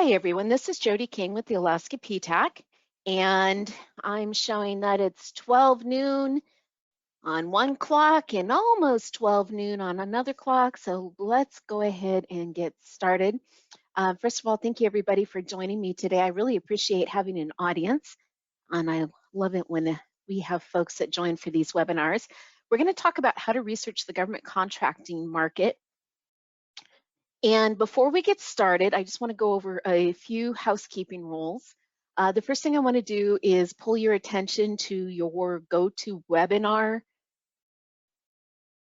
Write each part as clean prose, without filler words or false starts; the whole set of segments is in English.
Hi everyone, this is Jody King with the Alaska PTAC, and I'm showing that it's 12 noon on one clock and almost 12 noon on another clock, so let's go ahead and get started. First of all, thank you everybody for joining me today. I really appreciate having an audience, and I love it when we have folks that join for these webinars. We're going to talk about how to research the government contracting market. And before we get started, I just want to go over a few housekeeping rules. The first thing I want to do is pull your attention to your GoToWebinar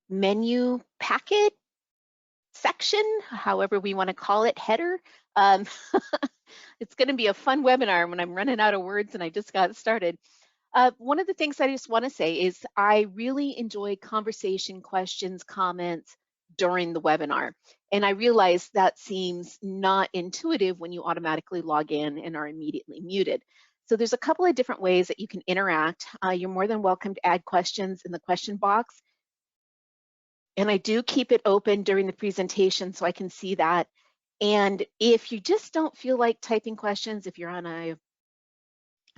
menu packet section, however we want to call it, header. It's going to be a fun webinar when I'm running out of words and I just got started. One of the things I just want to say is I really enjoy conversation, questions, comments during the webinar. And I realize that seems not intuitive when you automatically log in and are immediately muted. So there's a couple of different ways that you can interact. You're more than welcome to add questions in the question box. And I do keep it open during the presentation so I can see that. And if you just don't feel like typing questions, if you're on a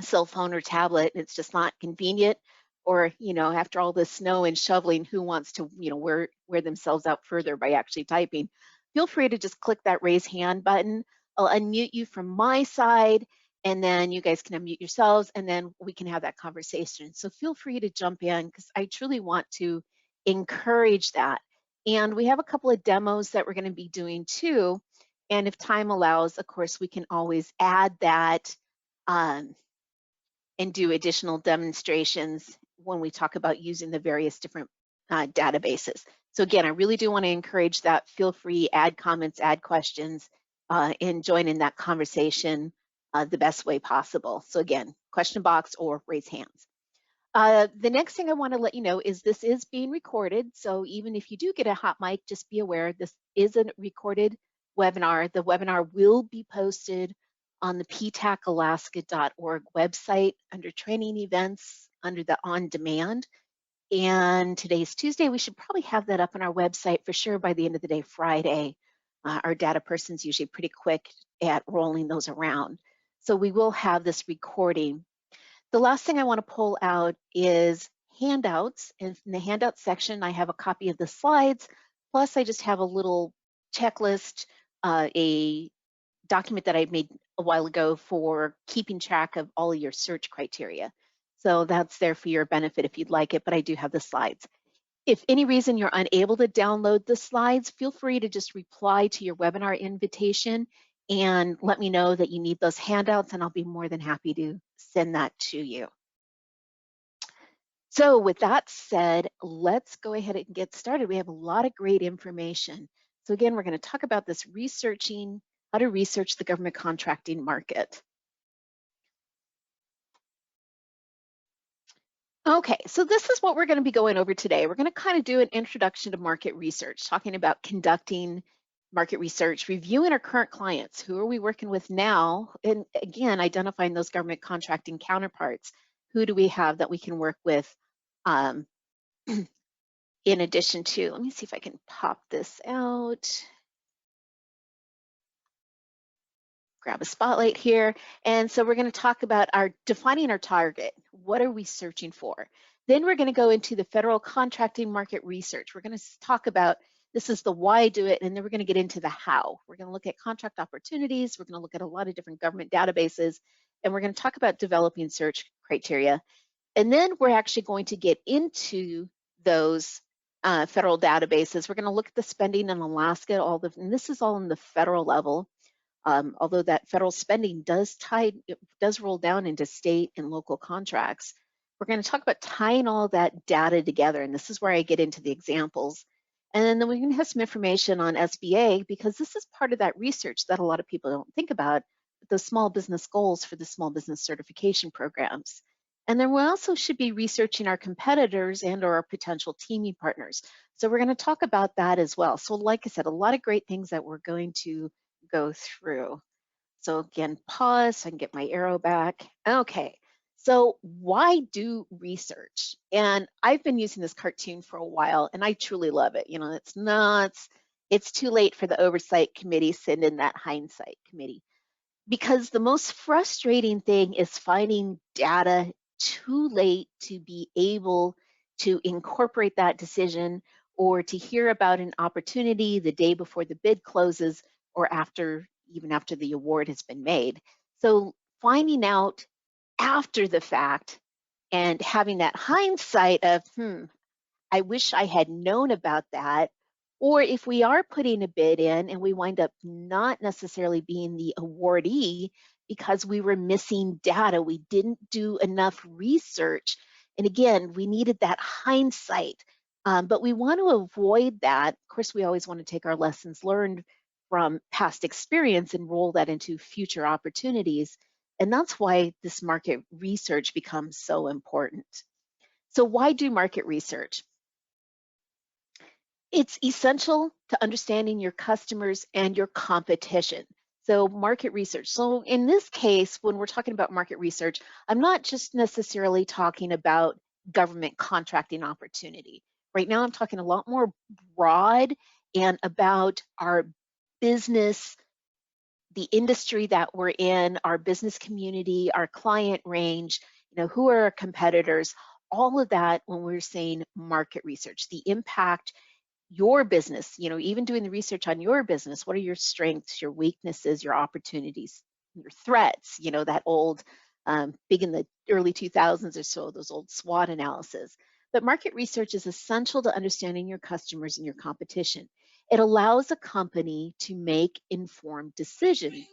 cell phone or tablet and it's just not convenient, or after all this snow and shoveling, who wants to wear themselves out further by actually typing, feel free to just click that raise hand button. I'll unmute you from my side, and then you guys can unmute yourselves, and then we can have that conversation. So feel free to jump in, because I truly want to encourage that. And we have a couple of demos that we're going to be doing too, and if time allows, of course, we can always add that and do additional demonstrations when we talk about using the various different databases. So again, I really do want to encourage that. Feel free, add comments, add questions, and join in that conversation the best way possible. So again, question box or raise hands. The next thing I want to let you know is this is being recorded. So even if you do get a hot mic, just be aware this is a recorded webinar. The webinar will be posted on the ptacalaska.org website under training events under the on demand. And today's Tuesday, we should probably have that up on our website for sure by the end of the day, Friday. Our data person's usually pretty quick at rolling those around. So we will have this recording. The last thing I want to pull out is handouts. And in the handout section, I have a copy of the slides, plus I just have a little checklist, a document that I made a while ago for keeping track of all of your search criteria. So that's there for your benefit if you'd like it, but I do have the slides. If any reason you're unable to download the slides, feel free to just reply to your webinar invitation and let me know that you need those handouts, and I'll be more than happy to send that to you. So with that said, let's go ahead and get started. We have a lot of great information. So again, we're going to talk about this how to research the government contracting market. Okay, so this is what we're going to be going over today. We're going to kind of do an introduction to market research, talking about conducting market research, reviewing our current clients. Who are we working with now? And again, identifying those government contracting counterparts. Who do we have that we can work with in addition to, let me see if I can pop this out. Grab a spotlight here. And so we're going to talk about defining our target. What are we searching for? Then we're going to go into the federal contracting market research. We're going to talk about, this is the why do it, and then we're going to get into the how. We're going to look at contract opportunities. We're going to look at a lot of different government databases, and we're going to talk about developing search criteria. And then we're actually going to get into those federal databases. We're going to look at the spending in Alaska, and this is all in the federal level. Although that federal spending does roll down into state and local contracts. We're going to talk about tying all that data together, and this is where I get into the examples. And then we're going to have some information on SBA, because this is part of that research that a lot of people don't think about, the small business goals for the small business certification programs. And then we also should be researching our competitors and or our potential teaming partners. So we're going to talk about that as well. So like I said, a lot of great things that we're going to go through. So again, pause so I can get my arrow back. Okay, so why do research? And I've been using this cartoon for a while, and I truly love it. It's too late for the oversight committee, send in that hindsight committee. because the most frustrating thing is finding data too late to be able to incorporate that decision or to hear about an opportunity the day before the bid closes or after, even after the award has been made. So finding out after the fact and having that hindsight of, I wish I had known about that. Or if we are putting a bid in and we wind up not necessarily being the awardee because we were missing data, we didn't do enough research. And again, we needed that hindsight. But we want to avoid that. Of course, we always want to take our lessons learned from past experience and roll that into future opportunities. And that's why this market research becomes so important. So, why do market research? It's essential to understanding your customers and your competition. So, market research. So, in this case, when we're talking about market research, I'm not just necessarily talking about government contracting opportunity. Right now, I'm talking a lot more broad and about our business, the industry that we're in, our business community, our client range, who are our competitors, all of that when we're saying market research, the impact your business, even doing the research on your business, what are your strengths, your weaknesses, your opportunities, your threats, that old, big in the early 2000s or so, those old SWOT analysis. But market research is essential to understanding your customers and your competition. It allows a company to make informed decisions.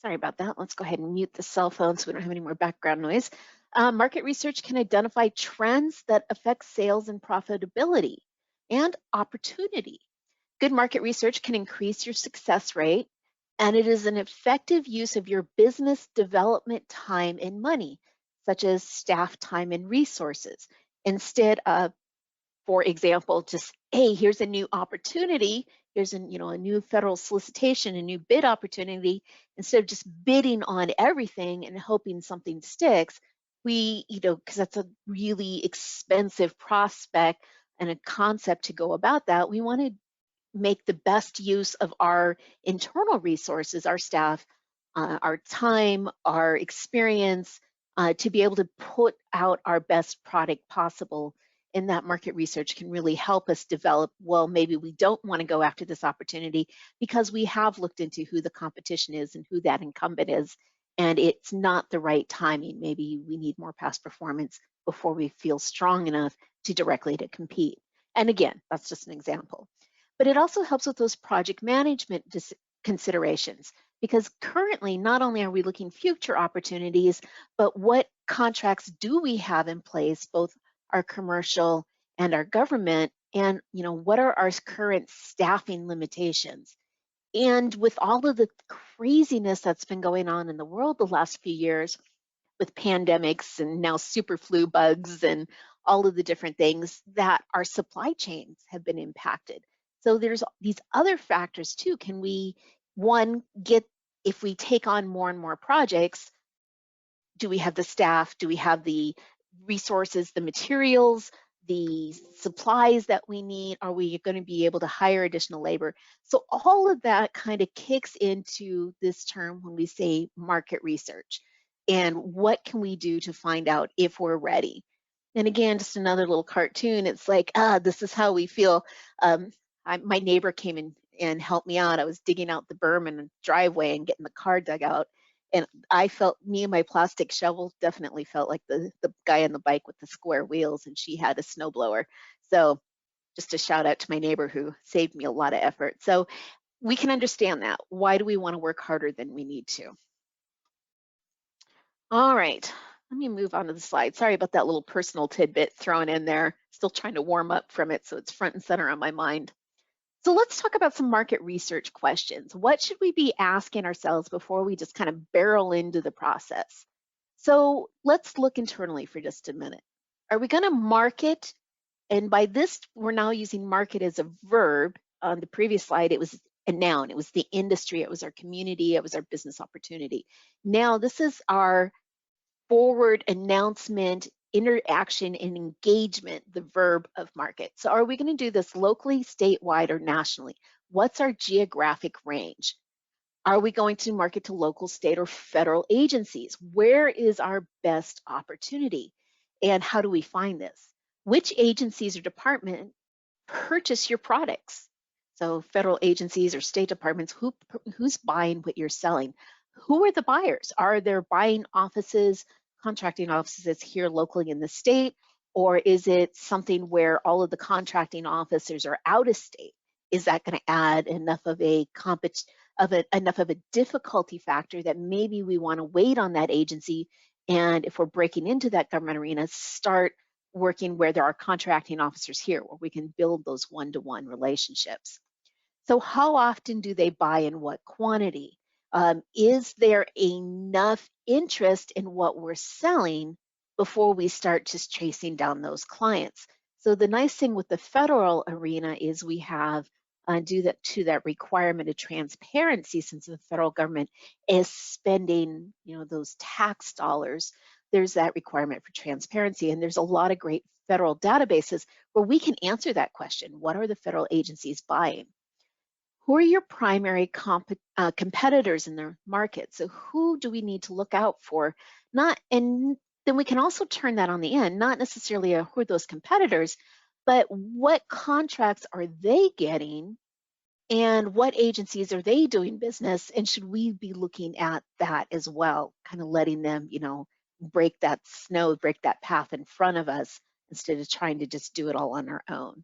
Sorry about that. Let's go ahead and mute the cell phone so we don't have any more background noise. Market research can identify trends that affect sales and profitability and opportunity. Good market research can increase your success rate, and it is an effective use of your business development time and money, such as staff time and resources, instead of, for example, just, hey, here's a new opportunity, here's a new federal solicitation, a new bid opportunity. Instead of just bidding on everything and hoping something sticks, we, because that's a really expensive prospect and a concept to go about that, we want to make the best use of our internal resources, our staff, our time, our experience, to be able to put out our best product possible. And that market research can really help us develop, well, maybe we don't want to go after this opportunity because we have looked into who the competition is and who that incumbent is, and it's not the right timing. Maybe we need more past performance before we feel strong enough to directly to compete. And again, that's just an example. But it also helps with those project management considerations, because currently not only are we looking future opportunities, but what contracts do we have in place, both our commercial and our government, and what are our current staffing limitations? And with all of the craziness that's been going on in the world the last few years, with pandemics and now super flu bugs and all of the different things, that our supply chains have been impacted. So there's these other factors too. Can we, one, if we take on more and more projects, do we have the staff? Do we have the resources, the materials, the supplies that we need? Are we going to be able to hire additional labor? So all of that kind of kicks into this term when we say market research. And what can we do to find out if we're ready? And again, just another little cartoon. It's like, this is how we feel. My neighbor came in and helped me out. I was digging out the berm in the driveway and getting the car dug out. And me and my plastic shovel definitely felt like the guy on the bike with the square wheels, and she had a snowblower. So just a shout out to my neighbor who saved me a lot of effort. So we can understand that. Why do we want to work harder than we need to? All right, let me move on to the slide. Sorry about that little personal tidbit thrown in there. Still trying to warm up from it, so it's front and center on my mind. So let's talk about some market research questions. What should we be asking ourselves before we just kind of barrel into the process? So let's look internally for just a minute. Are we going to market? And by this, we're now using market as a verb. On the previous slide, it was a noun. It was the industry. It was our community. It was our business opportunity. Now, this is our forward announcement, interaction, and engagement, the verb of market. So are we going to do this locally, statewide, or nationally? What's our geographic range? Are we going to market to local, state, or federal agencies? Where is our best opportunity? And how do we find this? Which agencies or department purchase your products? So federal agencies or state departments, who's buying what you're selling? Who are the buyers? Are there buying offices, contracting offices here locally in the state? Or is it something where all of the contracting officers are out of state? Is that going to add enough of enough of a difficulty factor that maybe we want to wait on that agency? And if we're breaking into that government arena, start working where there are contracting officers here, where we can build those one-to-one relationships. So how often do they buy and what quantity? Is there enough interest in what we're selling before we start just chasing down those clients? So the nice thing with the federal arena is we have due that to that requirement of transparency, since the federal government is spending, those tax dollars. There's that requirement for transparency, and there's a lot of great federal databases where we can answer that question: what are the federal agencies buying? Who are your primary competitors in the market? So who do we need to look out for? Not, and then we can also turn that on the end, not necessarily who are those competitors, but what contracts are they getting and what agencies are they doing business? And should we be looking at that as well, kind of letting them, break that snow, break that path in front of us instead of trying to just do it all on our own?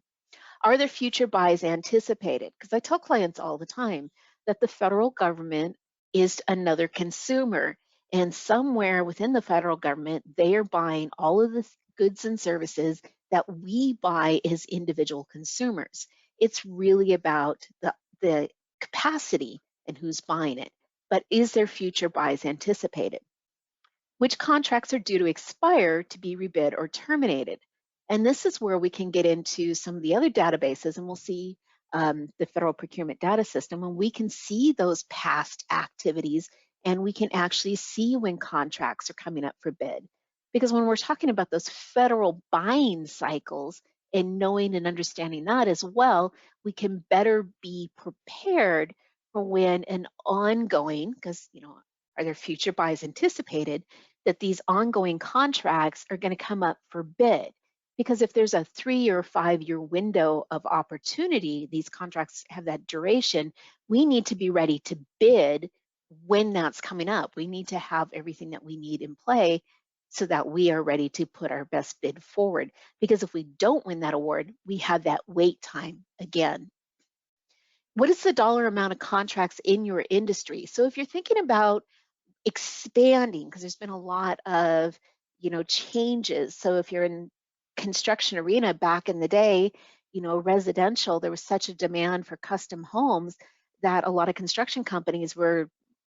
Are there future buys anticipated? Because I tell clients all the time that the federal government is another consumer, and somewhere within the federal government, they are buying all of the goods and services that we buy as individual consumers. It's really about the capacity and who's buying it. But is there future buys anticipated? Which contracts are due to expire to be rebid or terminated? And this is where we can get into some of the other databases, and we'll see the Federal Procurement Data System, and we can see those past activities, and we can actually see when contracts are coming up for bid. Because when we're talking about those federal buying cycles and knowing and understanding that as well, we can better be prepared for when an ongoing, because, are there future buys anticipated, that these ongoing contracts are going to come up for bid. Because if there's a 3 or 5 year window of opportunity, these contracts have that duration, we need to be ready to bid when that's coming up. We need to have everything that we need in play so that we are ready to put our best bid forward. Because if we don't win that award, we have that wait time again. What is the dollar amount of contracts in your industry? So if you're thinking about expanding, because there's been a lot of changes. So if you're in construction arena back in the day, residential, there was such a demand for custom homes that a lot of construction companies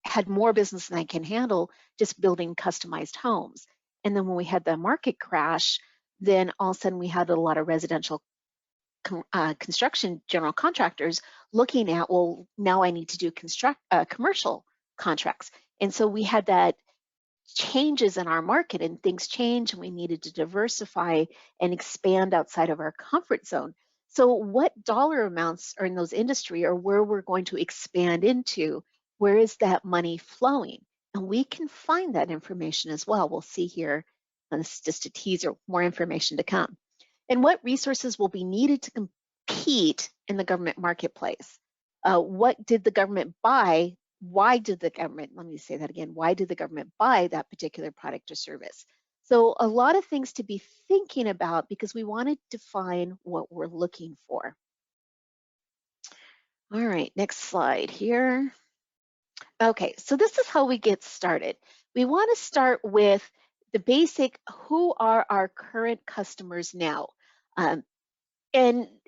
had more business than they can handle just building customized homes. And then when we had the market crash, then all of a sudden we had a lot of residential construction general contractors looking at, well, now I need to do commercial contracts. And so we had that changes in our market, and things change, and we needed to diversify and expand outside of our comfort zone. So what dollar amounts are in those industry, or where we're going to expand into? Where is that money flowing? And we can find that information as well. We'll see here, and this is just a teaser, more information to come. And what resources will be needed to compete in the government marketplace? What did the government buy? Why did the government, let me say that again, why did the government buy that particular product or service? So a lot of things to be thinking about, because we want to define what we're looking for. All right, next slide here. Okay, so this is how we get started. We want to start with the basic: who are our current customers now? And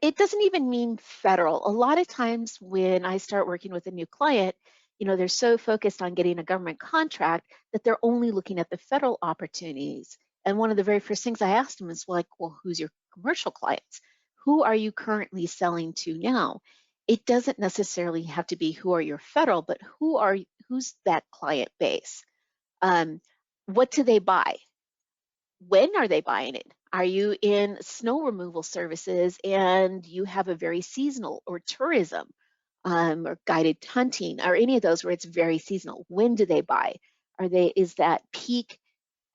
it doesn't even mean federal. A lot of times when I start working with a new client, they're so focused on getting a government contract that they're only looking at the federal opportunities. And one of the very first things I asked them is like, well, who's your commercial clients? Who are you currently selling to now? It doesn't necessarily have to be who are your federal, but who's that client base? What do they buy? When are they buying it? Are you in snow removal services and you have a very seasonal or tourism? or guided hunting, or any of those where it's very seasonal. When do they buy? Is that peak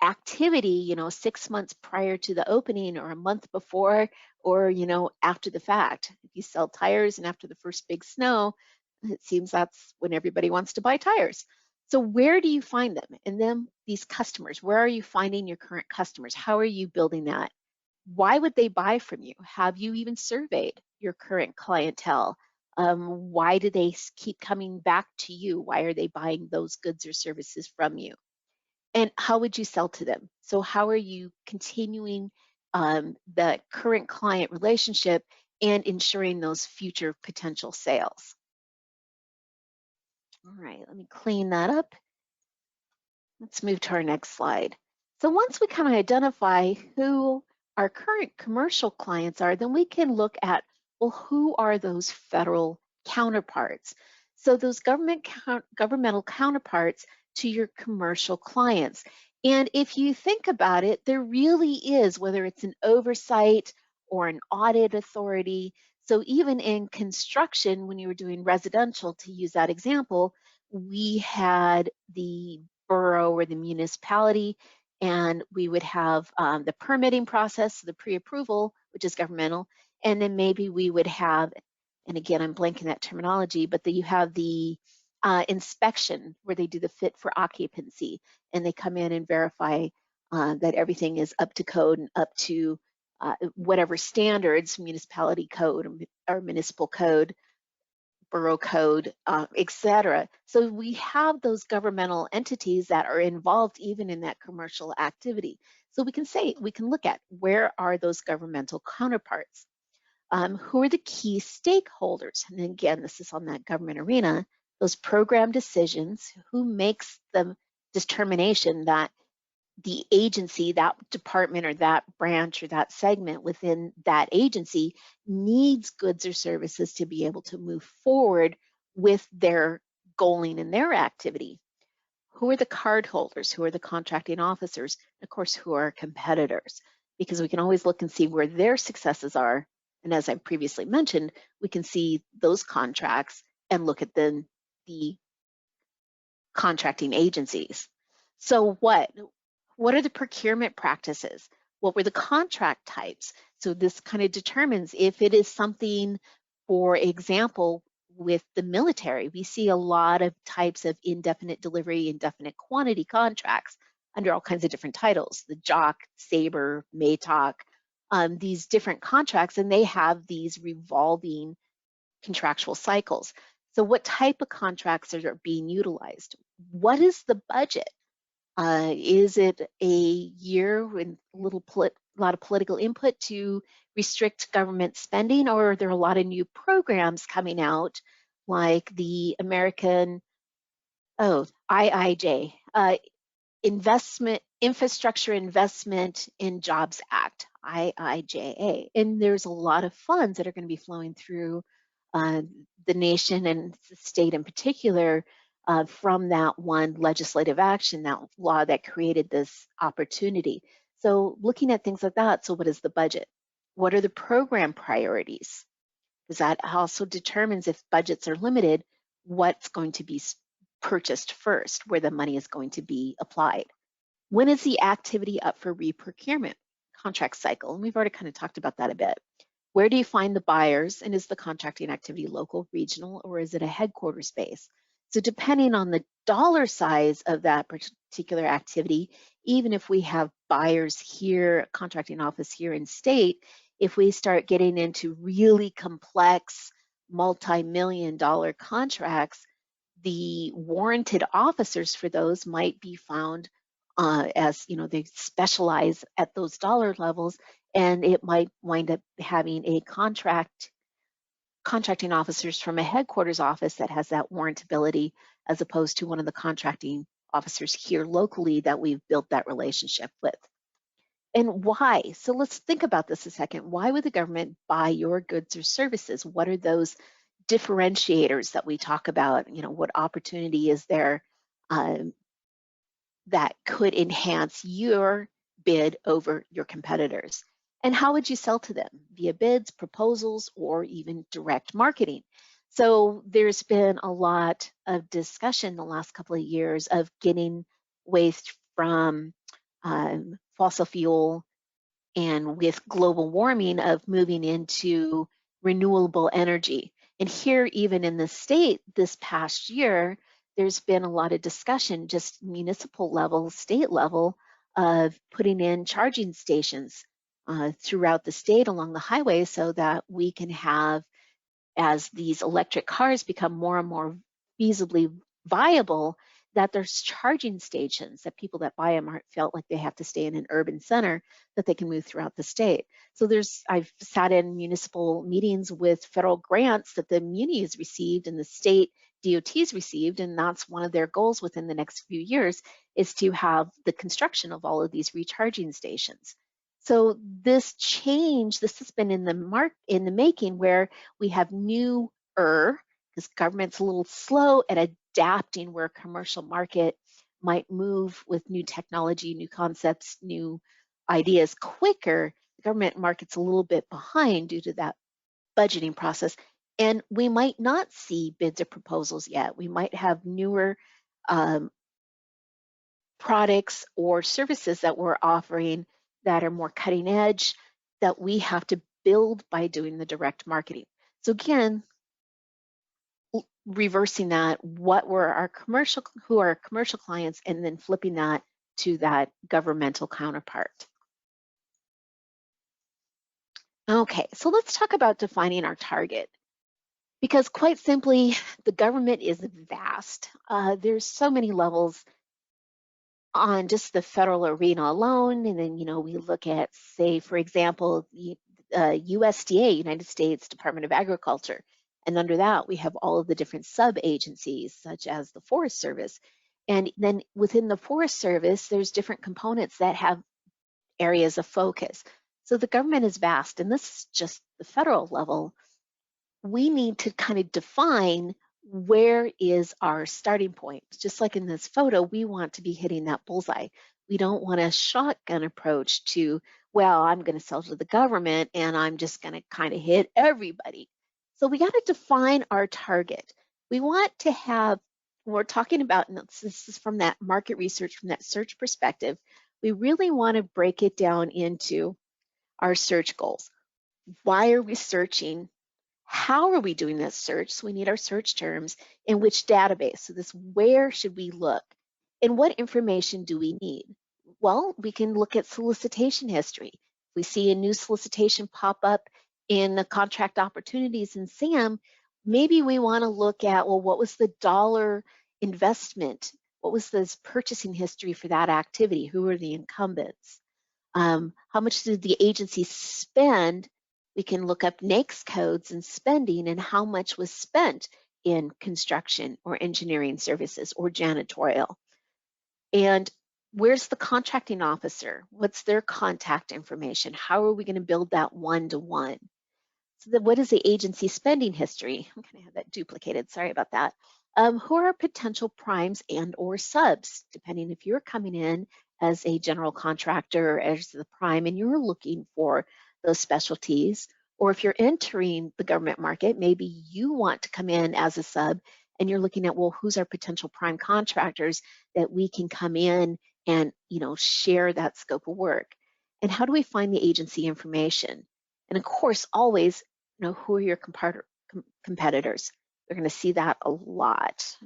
activity, 6 months prior to the opening or a month before, or, after the fact? If you sell tires and after the first big snow, it seems that's when everybody wants to buy tires. So where do you find them? And then these customers, where are you finding your current customers? How are you building that? Why would they buy from you? Have you even surveyed your current clientele? Why do they keep coming back to you? Why are they buying those goods or services from you? And how would you sell to them? So how are you continuing the current client relationship and ensuring those future potential sales? All right, let me clean that up. Let's move to our next slide. So once we kind of identify who our current commercial clients are, then we can look at, well, who are those federal counterparts? So those governmental counterparts to your commercial clients. And if you think about it, there really is, whether it's an oversight or an audit authority. So even in construction, when you were doing residential, to use that example, we had the borough or the municipality, and we would have the permitting process, the pre-approval, which is governmental, and then maybe we would have, and again, I'm blanking that terminology, but you have the inspection where they do the fit for occupancy, and they come in and verify that everything is up to code and up to whatever standards, municipality code or municipal code, borough code, et cetera. So we have those governmental entities that are involved even in that commercial activity. So we can look at, where are those governmental counterparts? Who are the key stakeholders? And again, this is on that government arena, those program decisions, who makes the determination that the agency, that department or that branch or that segment within that agency needs goods or services to be able to move forward with their goaling and their activity. Who are the card holders? Who are the contracting officers? Of course, who are competitors? Because we can always look and see where their successes are. And as I previously mentioned, we can see those contracts and look at the contracting agencies. So what are the procurement practices? What were the contract types? So this kind of determines if it is something, for example, with the military, we see a lot of types of indefinite delivery, indefinite quantity contracts under all kinds of different titles, the JOC, SABRE, MATOC, these different contracts, and they have these revolving contractual cycles. So what type of contracts are being utilized? What is the budget? Is it a year with a lot of political input to restrict government spending, or are there a lot of new programs coming out, like the American, IIJ, Infrastructure Investment in Jobs Act, IIJA, and there's a lot of funds that are going to be flowing through the nation and the state in particular from that one legislative action, that law that created this opportunity. So looking at things like that, so what is the budget? What are the program priorities? Because that also determines, if budgets are limited, what's going to be purchased first, where the money is going to be applied. When is the activity up for re-procurement? Contract cycle, and we've already kind of talked about that a bit. Where do you find the buyers, and is the contracting activity local, regional, or is it a headquarters base? So depending on the dollar size of that particular activity, even if we have buyers here, contracting office here in state, if we start getting into really complex multi-million-dollar contracts, the warranted officers for those might be found as, they specialize at those dollar levels, and it might wind up having a contracting officers from a headquarters office that has that warrantability, as opposed to one of the contracting officers here locally that we've built that relationship with. And why? So let's think about this a second. Why would the government buy your goods or services? What are those differentiators that we talk about? What opportunity is there that could enhance your bid over your competitors? And how would you sell to them? Via bids, proposals, or even direct marketing? So there's been a lot of discussion the last couple of years of getting waste from fossil fuel, and with global warming of moving into renewable energy. And here, even in the state this past year, there's been a lot of discussion, just municipal level, state level, of putting in charging stations throughout the state along the highway so that we can have, as these electric cars become more and more feasibly viable, that there's charging stations that people that buy them aren't felt like they have to stay in an urban center, that they can move throughout the state. So I've sat in municipal meetings with federal grants that the muni has received and the state DOT's received, and that's one of their goals within the next few years, is to have the construction of all of these recharging stations. So this change, this has been in the making, where we have newer, because government's a little slow at adapting where commercial market might move with new technology, new concepts, new ideas quicker. The government market's a little bit behind due to that budgeting process. And we might not see bids or proposals yet. We might have newer um, products or services that we're offering that are more cutting edge, that we have to build by doing the direct marketing. So again, reversing that, who are our commercial clients, and then flipping that to that governmental counterpart. Okay, so let's talk about defining our target. Because quite simply, the government is vast. There's so many levels on just the federal arena alone. And then, we look at, say, for example, the USDA, United States Department of Agriculture. And under that, we have all of the different sub-agencies, such as the Forest Service. And then within the Forest Service, there's different components that have areas of focus. So the government is vast, and this is just the federal level. We need to kind of define, where is our starting point? Just like in this photo, we want to be hitting that bullseye. We don't want a shotgun approach to, well, I'm going to sell to the government and I'm just going to kind of hit everybody. So we got to define our target. We want to have, when we're talking about, and this is from that market research, from that search perspective, we really want to break it down into our search goals. Why are we searching? How are we doing this search? So we need our search terms. In which database? So this, where should we look? And what information do we need? Well, we can look at solicitation history. If we see a new solicitation pop up in the contract opportunities in SAM, maybe we want to look at, well, what was the dollar investment? What was this purchasing history for that activity? Who are the incumbents? How much did the agency spend? We can look up NAICS codes and spending, and how much was spent in construction or engineering services or janitorial. And where's the contracting officer? What's their contact information? How are we going to build that one-to-one? So what is the agency spending history? I'm going to have that duplicated. Sorry about that. Who are potential primes and or subs, depending if you're coming in as a general contractor, as the prime, and you're looking for those specialties, or if you're entering the government market, maybe you want to come in as a sub and you're looking at, well, who's our potential prime contractors that we can come in and, share that scope of work? And how do we find the agency information? And of course, always, who are your competitors? They're going to see that a lot.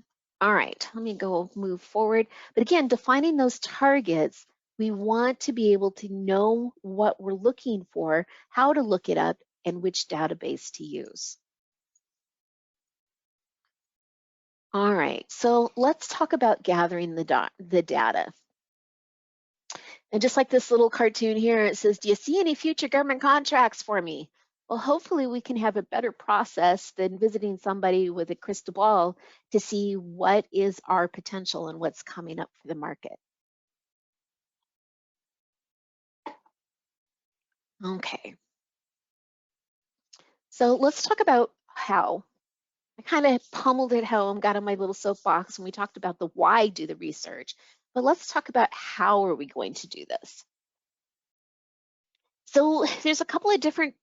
All right, let me go move forward. But again, defining those targets, we want to be able to know what we're looking for, how to look it up, and which database to use. All right, so let's talk about gathering the data. And just like this little cartoon here, it says, do you see any future government contracts for me? Well, hopefully we can have a better process than visiting somebody with a crystal ball to see what is our potential and what's coming up for the market. Okay. So let's talk about how. I kind of pummeled it home, got on my little soapbox, and we talked about the why do the research. But let's talk about how are we going to do this. So there's a couple of different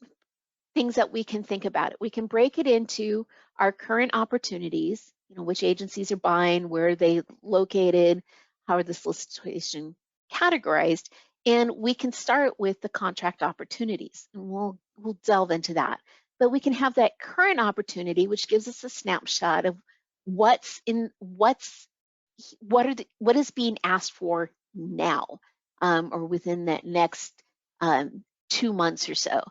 things that we can think about it. We can break it into our current opportunities, which agencies are buying, where are they located, how are the solicitation categorized, and we can start with the contract opportunities, and we'll delve into that. But we can have that current opportunity, which gives us a snapshot of what is being asked for now, or within that next 2 months or so.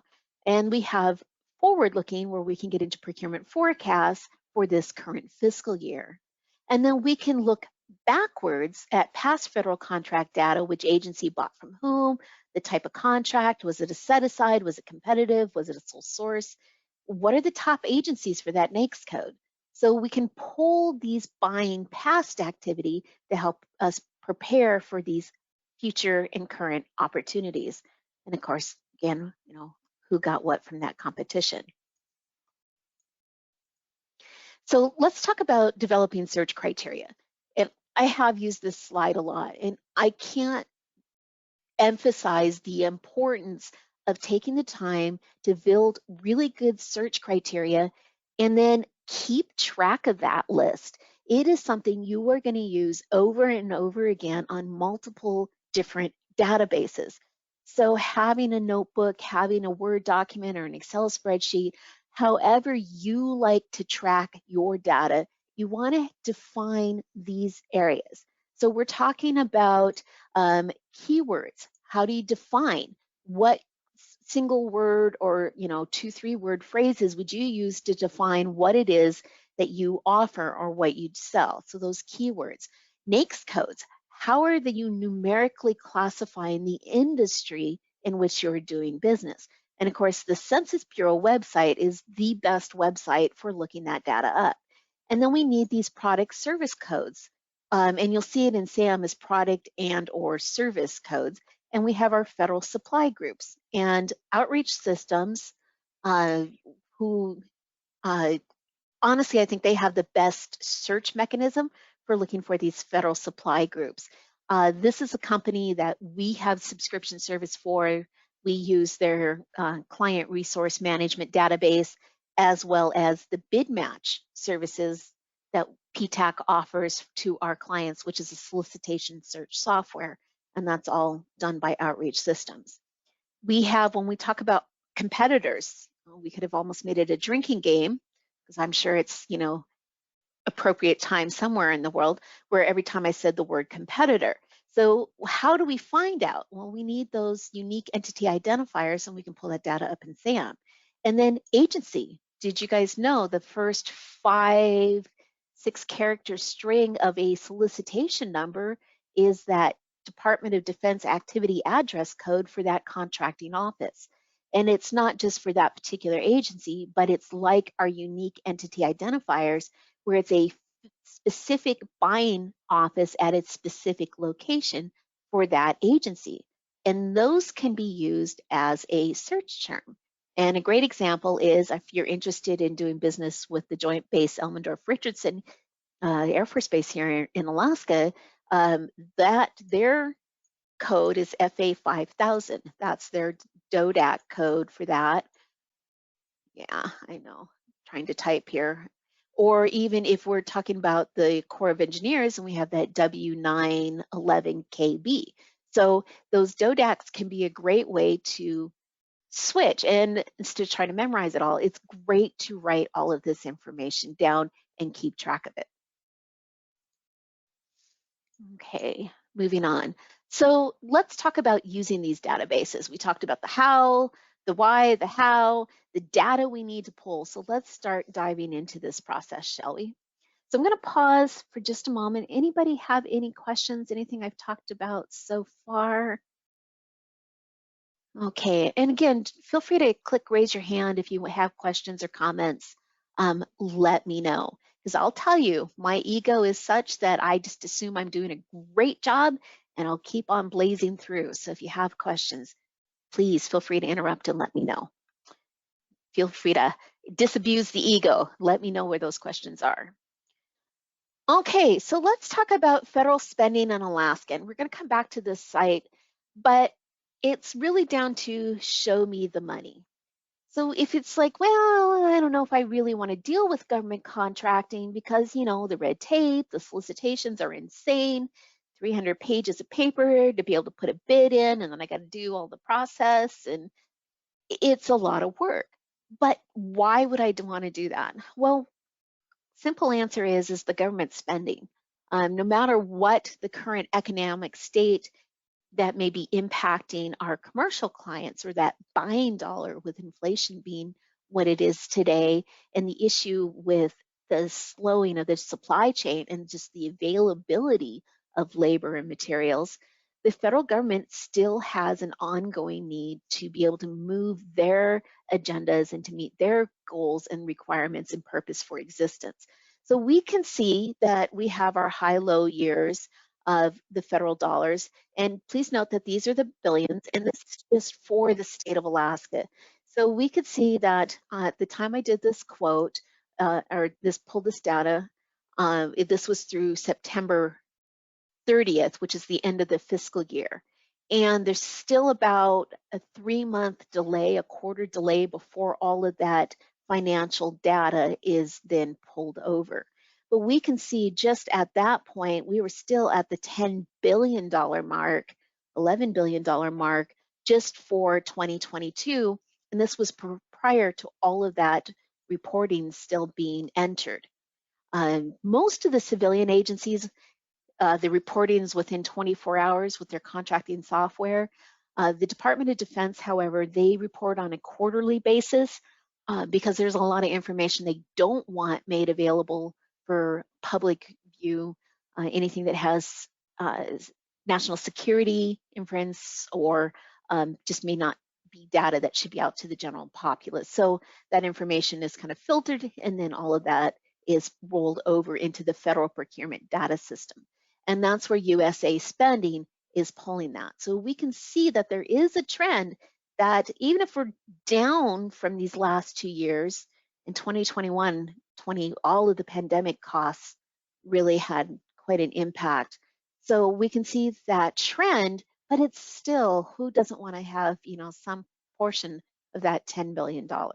And we have forward looking, where we can get into procurement forecasts for this current fiscal year. And then we can look backwards at past federal contract data, which agency bought from whom, the type of contract, was it a set aside, was it competitive, was it a sole source? What are the top agencies for that NAICS code? So we can pull these buying past activity to help us prepare for these future and current opportunities. And of course, again, who got what from that competition. So let's talk about developing search criteria. And I have used this slide a lot, and I can't emphasize the importance of taking the time to build really good search criteria and then keep track of that list. It is something you are going to use over and over again on multiple different databases. So having a notebook, having a Word document or an Excel spreadsheet, however you like to track your data, you want to define these areas. So we're talking about keywords. How do you define what single word or 2-3 word phrases would you use to define what it is that you offer or what you sell? So those keywords. NAICS codes. How are you numerically classifying the industry in which you're doing business? And of course, the Census Bureau website is the best website for looking that data up. And then we need these product service codes. And you'll see it in SAM as product and or service codes. And we have our federal supply groups and outreach systems who honestly, I think they have the best search mechanism for looking for these federal supply groups. This is a company that we have subscription service for. We use their client resource management database, as well as the bid match services that PTAC offers to our clients, which is a solicitation search software, and that's all done by Outreach Systems. We have, when we talk about competitors, we could have almost made it a drinking game, because I'm sure it's, appropriate time somewhere in the world where every time I said the word competitor. So how do we find out? Well, we need those unique entity identifiers, and we can pull that data up in SAM. And then agency. Did you guys know the first 5-6 character string of a solicitation number is that Department of Defense activity address code for that contracting office? And it's not just for that particular agency, but it's like our unique entity identifiers, where it's a specific buying office at its specific location for that agency. And those can be used as a search term. And a great example is if you're interested in doing business with the Joint Base Elmendorf-Richardson Air Force Base here in Alaska, that their code is FA 5000. That's their DODAC code for that. Yeah, I know, trying to type here. Or even if we're talking about the Corps of Engineers and we have that W911KB. So those DODACs can be a great way to switch, and instead of trying to memorize it all, it's great to write all of this information down and keep track of it. Okay, moving on. So let's talk about using these databases. We talked about the how, the why, the how, the data we need to pull. So let's start diving into this process, shall we? So I'm going to pause for just a moment. Anybody have any questions, anything I've talked about so far? Okay, and again, feel free to click raise your hand if you have questions or comments. Let me know, because I'll tell you, my ego is such that I just assume I'm doing a great job, and I'll keep on blazing through. So if you have questions, please feel free to interrupt and let me know. Feel free to disabuse the ego. Let me know where those questions are. Okay, so let's talk about federal spending in Alaska. And we're going to come back to this site, but it's really down to show me the money. So if it's like, well, I don't know if I really want to deal with government contracting because, the red tape, the solicitations are insane, 300 pages of paper to be able to put a bid in, and then I got to do all the process, and it's a lot of work. But why would I want to do that? Well, simple answer is the government spending. No matter what the current economic state that may be impacting our commercial clients, or that buying dollar with inflation being what it is today, and the issue with the slowing of the supply chain and just the availability of labor and materials, the federal government still has an ongoing need to be able to move their agendas and to meet their goals and requirements and purpose for existence. So we can see that we have our high-low years of the federal dollars. And please note that these are the billions, and this is just for the state of Alaska. So we could see that at the time I did this quote, or pulled this data, this was through September 30th, which is the end of the fiscal year. And there's still about a 3-month delay, a quarter delay before all of that financial data is then pulled over. But we can see just at that point, we were still at the $10 billion mark, $11 billion mark just for 2022. And this was prior to all of that reporting still being entered. Most of the civilian agencies, the reporting is within 24 hours with their contracting software. The Department of Defense, however, they report on a quarterly basis because there's a lot of information they don't want made available for public view, anything that has national security inference, or just may not be data that should be out to the general populace. So that information is kind of filtered, and then all of that is rolled over into the federal procurement data system. And that's where USA spending is pulling that. So we can see that there is a trend that even if we're down from these last 2 years, in 2021, all of the pandemic costs really had quite an impact. So we can see that trend, but it's still, who doesn't want to have, some portion of that $10 billion? All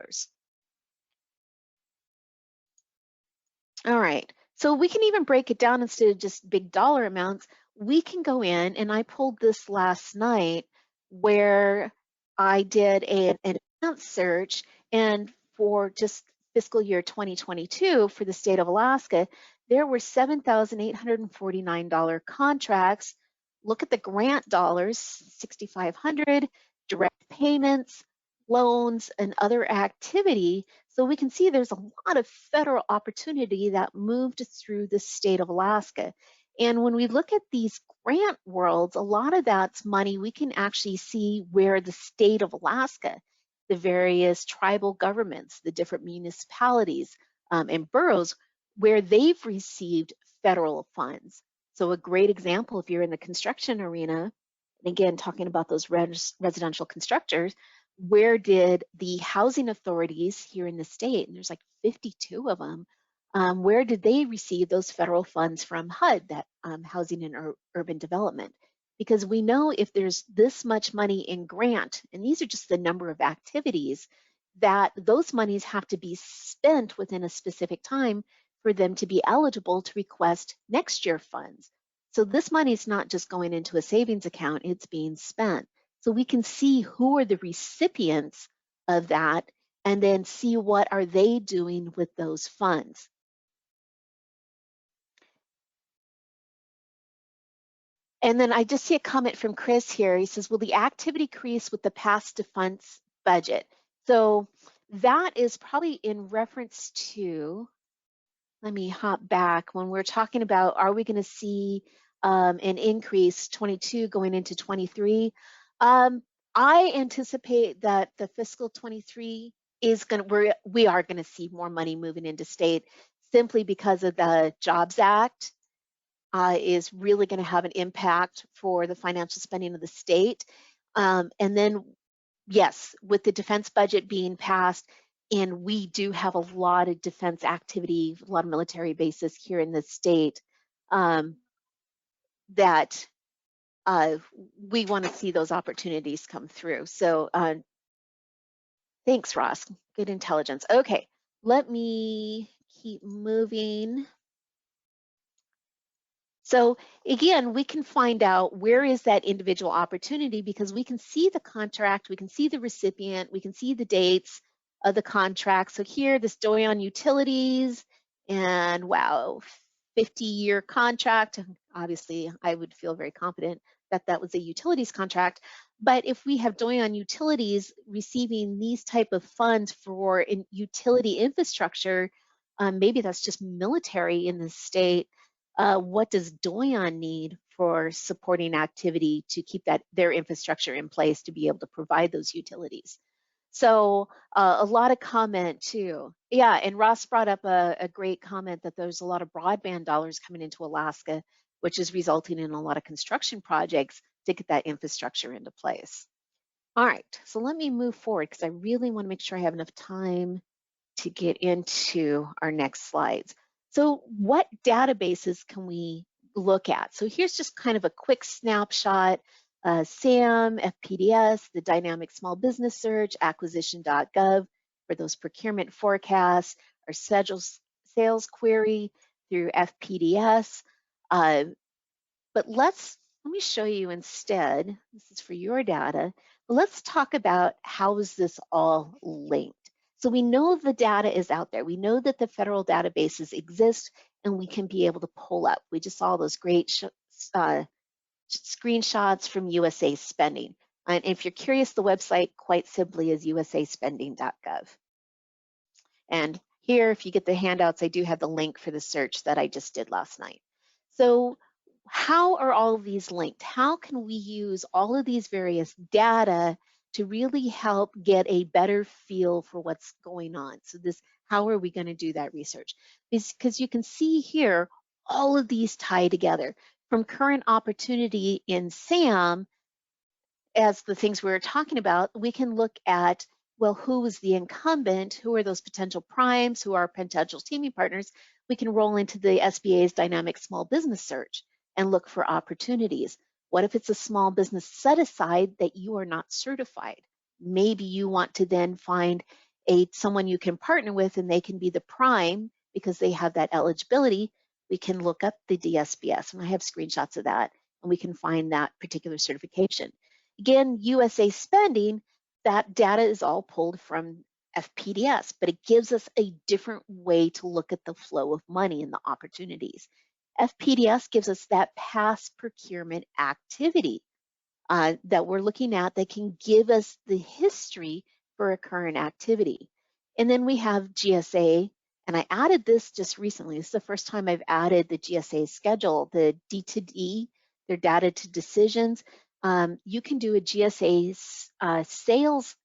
right, so we can even break it down instead of just big dollar amounts. We can go in, and I pulled this last night where I did an advanced search, and for just fiscal year 2022 for the state of Alaska, there were $7,849 contracts. Look at the grant dollars, 6,500, direct payments, loans, and other activity. So we can see there's a lot of federal opportunity that moved through the state of Alaska. And when we look at these grant worlds, a lot of that's money we can actually see where the state of Alaska, the various tribal governments, the different municipalities and boroughs, where they've received federal funds. So a great example, if you're in the construction arena, and again, talking about those residential constructors, where did the housing authorities here in the state, and there's like 52 of them, where did they receive those federal funds from HUD, that Housing and Urban Development? Because we know if there's this much money in grant, and these are just the number of activities, that those monies have to be spent within a specific time for them to be eligible to request next year funds. So this money is not just going into a savings account, it's being spent. So we can see who are the recipients of that, and then see what are they doing with those funds. And then I just see a comment from Chris here. He says, will the activity increase with the past defense budget? So that is probably in reference to, let me hop back, when we're talking about, are we going to see an increase 22 going into 23? I anticipate that the fiscal 23 is going to, we are going to see more money moving into state, simply because of the Jobs Act is really going to have an impact for the financial spending of the state. And then, yes, with the defense budget being passed, and we do have a lot of defense activity, a lot of military bases here in the state, that we want to see those opportunities come through. So Thanks, Ross. Good intelligence. Okay, let me keep moving. So again, we can find out where is that individual opportunity because we can see the contract, we can see the recipient, we can see the dates of the contract. So here, this Doyon Utilities, and wow, 50-year contract. Obviously, I would feel very confident that that was a utilities contract. But if we have Doyon Utilities receiving these type of funds for utility infrastructure, maybe that's just military in the state. What does Doyon need for supporting activity to keep their infrastructure in place to be able to provide those utilities? So a lot of comment too. Yeah, and Ross brought up a great comment that there's a lot of broadband dollars coming into Alaska, which is resulting in a lot of construction projects to get that infrastructure into place. All right, so let me move forward because I really want to make sure I have enough time to get into our next slides. So what databases can we look at? So here's just kind of a quick snapshot. SAM, FPDS, the Dynamic Small Business Search, acquisition.gov for those procurement forecasts, our sales query through FPDS. But let me show you instead, this is for your data, let's talk about how is this all linked. So we know the data is out there. We know that the federal databases exist and we can be able to pull up. We just saw those great screenshots from USA Spending. And if you're curious, the website quite simply is usaspending.gov. And here, if you get the handouts, I do have the link for the search that I just did last night. So how are all of these linked? How can we use all of these various data to really help get a better feel for what's going on? So how are we going to do that research? Because you can see here, all of these tie together. From current opportunity in SAM, as the things we were talking about, we can look at, well, who is the incumbent? Who are those potential primes? Who are potential teaming partners? We can roll into the SBA's Dynamic Small Business Search and look for opportunities. What if it's a small business set aside that you are not certified? Maybe you want to then find someone you can partner with and they can be the prime because they have that eligibility. We can look up the DSBS, and I have screenshots of that, and we can find that particular certification. Again, USA Spending, that data is all pulled from FPDS, but it gives us a different way to look at the flow of money and the opportunities. FPDS gives us that past procurement activity that we're looking at that can give us the history for a current activity. And then we have GSA, and I added this just recently. This is the first time I've added the GSA schedule, the D2D, their data to decisions. You can do a GSA sales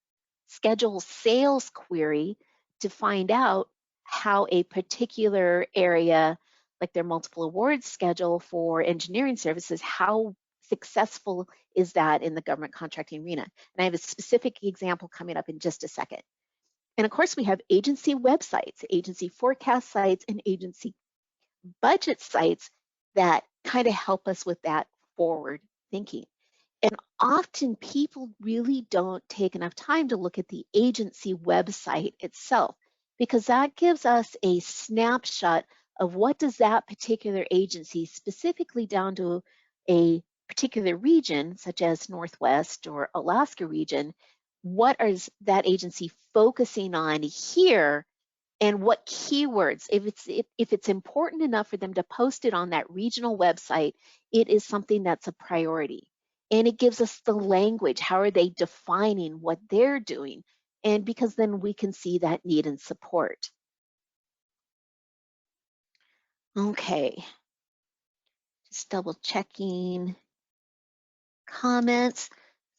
query to find out how a particular area, like their multiple awards schedule for engineering services, how successful is that in the government contracting arena? And I have a specific example coming up in just a second. And of course, we have agency websites, agency forecast sites, and agency budget sites that kind of help us with that forward thinking. And often people really don't take enough time to look at the agency website itself, because that gives us a snapshot of what does that particular agency, specifically down to a particular region, such as Northwest or Alaska region, what is that agency focusing on here, and what keywords, if it's important enough for them to post it on that regional website, it is something that's a priority. And it gives us the language. How are they defining what they're doing? And because then we can see that need and support. Okay, just double checking comments.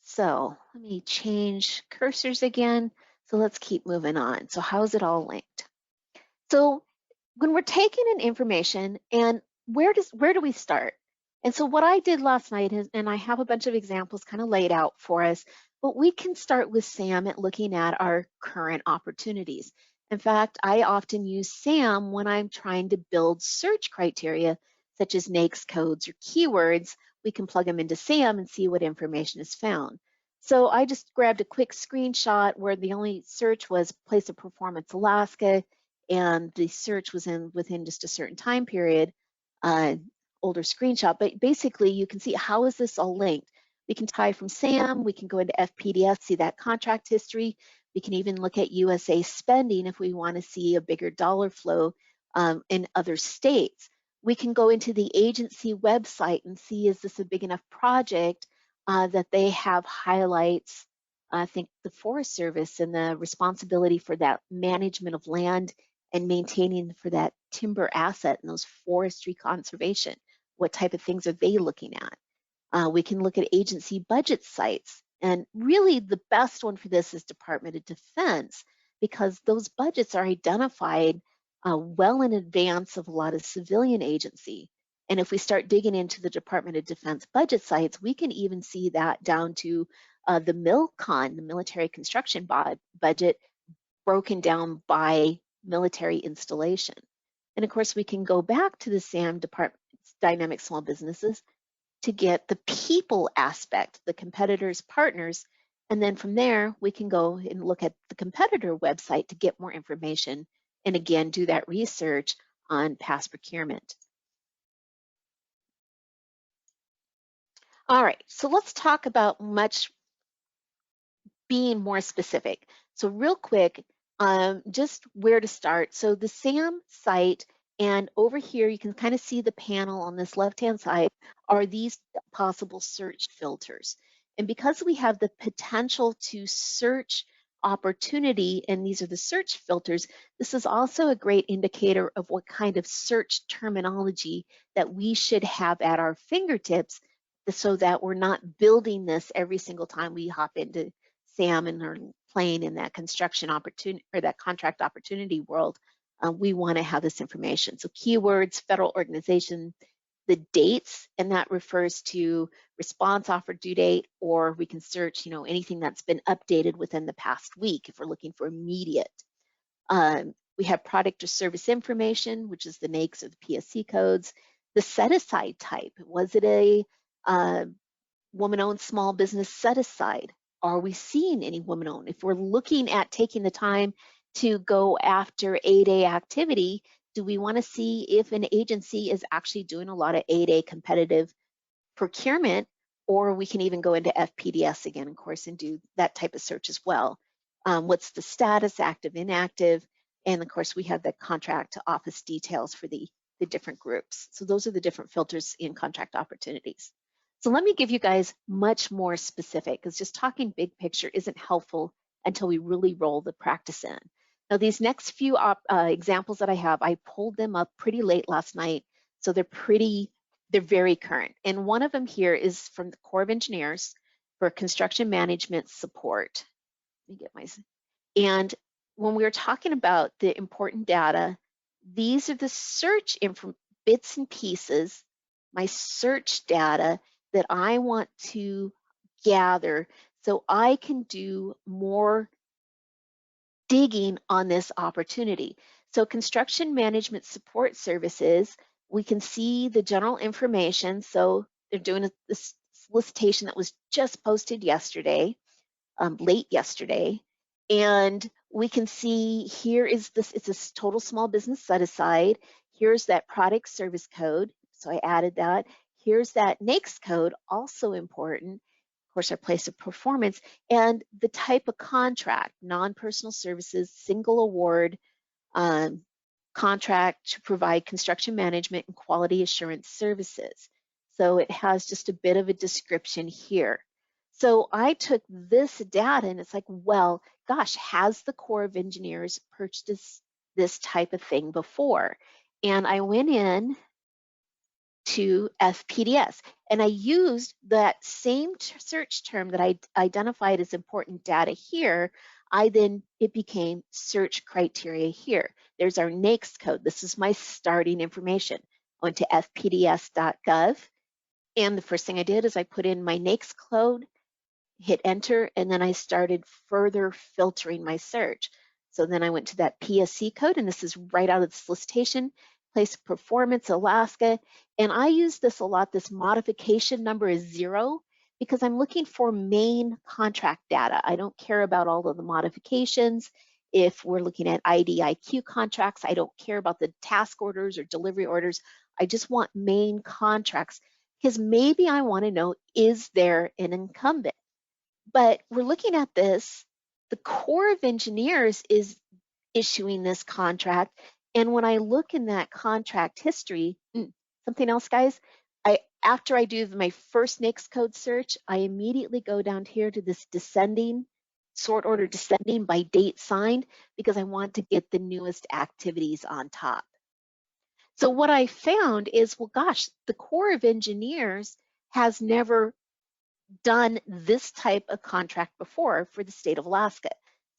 So let me change cursors again. So let's keep moving on. So how is it all linked? So when we're taking in information, and where do we start? And so what I did last night is, and I have a bunch of examples kind of laid out for us, but we can start with SAM at looking at our current opportunities. In fact, I often use SAM when I'm trying to build search criteria, such as NAICS codes or keywords. We can plug them into SAM and see what information is found. So I just grabbed a quick screenshot where the only search was place of performance Alaska, and the search was within just a certain time period, older screenshot. But basically, you can see how is this all linked. We can tie from SAM, we can go into FPDS, see that contract history. We can even look at USA spending if we want to see a bigger dollar flow in other states. We can go into the agency website and see, is this a big enough project that they have highlights, I think, the Forest Service and the responsibility for that management of land and maintaining for that timber asset and those forestry conservation. What type of things are they looking at? We can look at agency budget sites. And really the best one for this is Department of Defense, because those budgets are identified well in advance of a lot of civilian agency. And if we start digging into the Department of Defense budget sites, we can even see that down to the MILCON, the military construction budget, broken down by military installation. And of course, we can go back to the SAM Department, Dynamic Small Businesses, to get the people aspect, the competitors, partners, and then from there, we can go and look at the competitor website to get more information, and again, do that research on past procurement. All right, so let's talk about being more specific. So real quick, just where to start. So the SAM site, and over here you can kind of see the panel on this left-hand side are these possible search filters. And because we have the potential to search opportunity, and these are the search filters, this is also a great indicator of what kind of search terminology that we should have at our fingertips so that we're not building this every single time we hop into SAM and are playing in that construction opportunity or that contract opportunity world. We want to have this information. So keywords, federal organization, the dates, and that refers to response offer due date, or we can search, anything that's been updated within the past week if we're looking for immediate. We have product or service information, which is the NAICS or the PSC codes. The set aside type, was it a woman-owned small business set aside? Are we seeing any woman-owned? If we're looking at taking the time to go after 8A activity, do we want to see if an agency is actually doing a lot of 8A competitive procurement, or we can even go into FPDS again, of course, and do that type of search as well. What's the status, active, inactive? And of course, we have the contract to office details for the different groups. So those are the different filters in contract opportunities. So let me give you guys much more specific, because just talking big picture isn't helpful until we really roll the practice in. Now, these next few examples that I have, I pulled them up pretty late last night, so they're very current. And one of them here is from the Corps of Engineers for construction management support. Let me get my, and when we were talking about the important data, these are the search bits and pieces, my search data that I want to gather so I can do more digging on this opportunity. So construction management support services, we can see the general information. So they're doing this solicitation that was just posted yesterday, late yesterday. And we can see here is this, it's a total small business set aside. Here's that product service code. So I added that. Here's that NAICS code, also important. Of course, our place of performance and the type of contract, non-personal services, single award, contract to provide construction management and quality assurance services. So it has just a bit of a description here. So I took this data and it's like, well, gosh, has the Corps of Engineers purchased this type of thing before? And I went in to FPDS and I used that same search term that I identified as important data here. It became search criteria here. There's our NAICS code. This is my starting information. I went to fpds.gov, and the first thing I did is I put in my NAICS code, hit enter, and then I started further filtering my search. So then I went to that PSC code, and this is right out of the solicitation, place of performance, Alaska, and I use this a lot. This modification number is 0. because I'm looking for main contract data. I don't care about all of the modifications. If we're looking at IDIQ contracts, I don't care about the task orders or delivery orders. I just want main contracts because maybe I want to know, is there an incumbent? But we're looking at this, the Corps of Engineers is issuing this contract. And when I look in that contract history, something else, guys, after I do my first NAICS code search, I immediately go down here to this descending, sort order descending by date signed, because I want to get the newest activities on top. So what I found is, well, gosh, the Corps of Engineers has never done this type of contract before for the state of Alaska.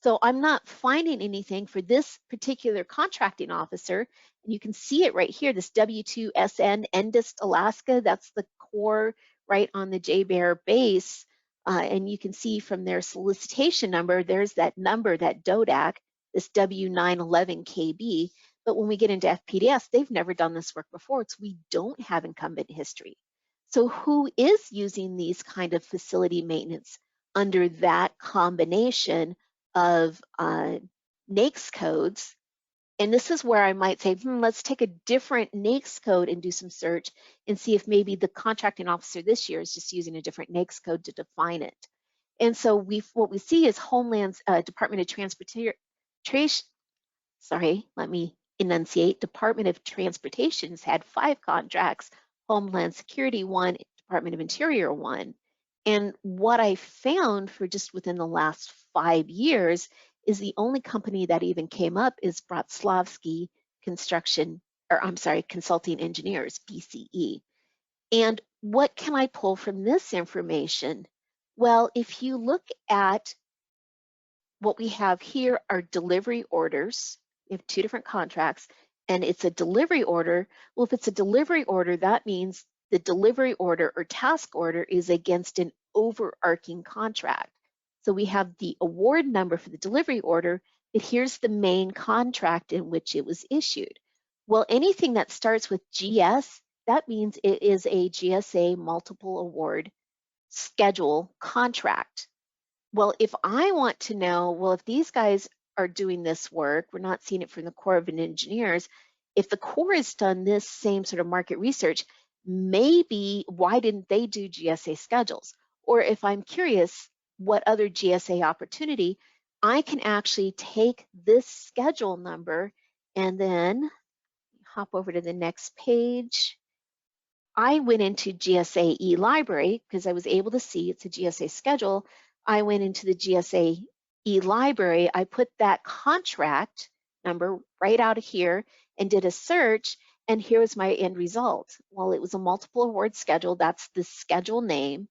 So I'm not finding anything for this particular contracting officer. And you can see it right here, this W2SN Endist Alaska, that's the core right on the JBEAR base. And you can see from their solicitation number, there's that number, that DODAC, this W911KB. But when we get into FPDS, they've never done this work before. So we don't have incumbent history. So who is using these kind of facility maintenance under that combination of NAICS codes? And this is where I might say, let's take a different NAICS code and do some search and see if maybe the contracting officer this year is just using a different NAICS code to define it. And so what we see is Homeland's Department of Transportation, let me enunciate, Department of Transportation's had 5 contracts, Homeland Security 1, Department of Interior 1. And what I found for just within the last 5 years is the only company that even came up is Bratslavsky Consulting Engineers, BCE. And what can I pull from this information? Well, if you look at what we have here are delivery orders. We have 2 different contracts, and it's a delivery order. Well, if it's a delivery order, that means the delivery order or task order is against an overarching contract. So we have the award number for the delivery order, but here's the main contract in which it was issued. Well, anything that starts with GS, that means it is a GSA multiple award schedule contract. Well, if I want to know, well, if these guys are doing this work, we're not seeing it from the Corps of Engineers, if the Corps has done this same sort of market research, maybe why didn't they do GSA schedules? Or if I'm curious what other GSA opportunity, I can actually take this schedule number and then hop over to the next page. I went into GSA Library because I was able to see it's a GSA schedule. I went into the GSA Library. I put that contract number right out of here and did a search, and here was my end result. Well, it was a multiple award schedule. That's the schedule name.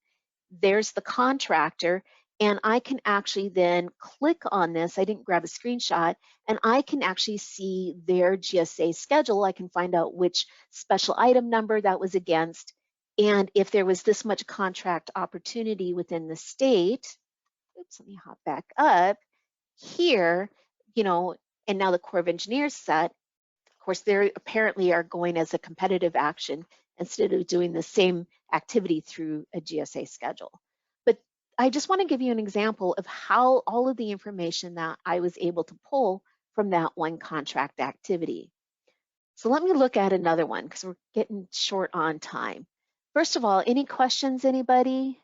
There's the contractor, and I can actually then click on this. I didn't grab a screenshot, and I can actually see their GSA schedule. I can find out which special item number that was against, and if there was this much contract opportunity within the state. Oops, let me hop back up here, and now the Corps of Engineers set. Of course, they apparently are going as a competitive action instead of doing the same activity through a GSA schedule. But I just want to give you an example of how all of the information that I was able to pull from that one contract activity. So let me look at another one because we're getting short on time. First of all, any questions, anybody?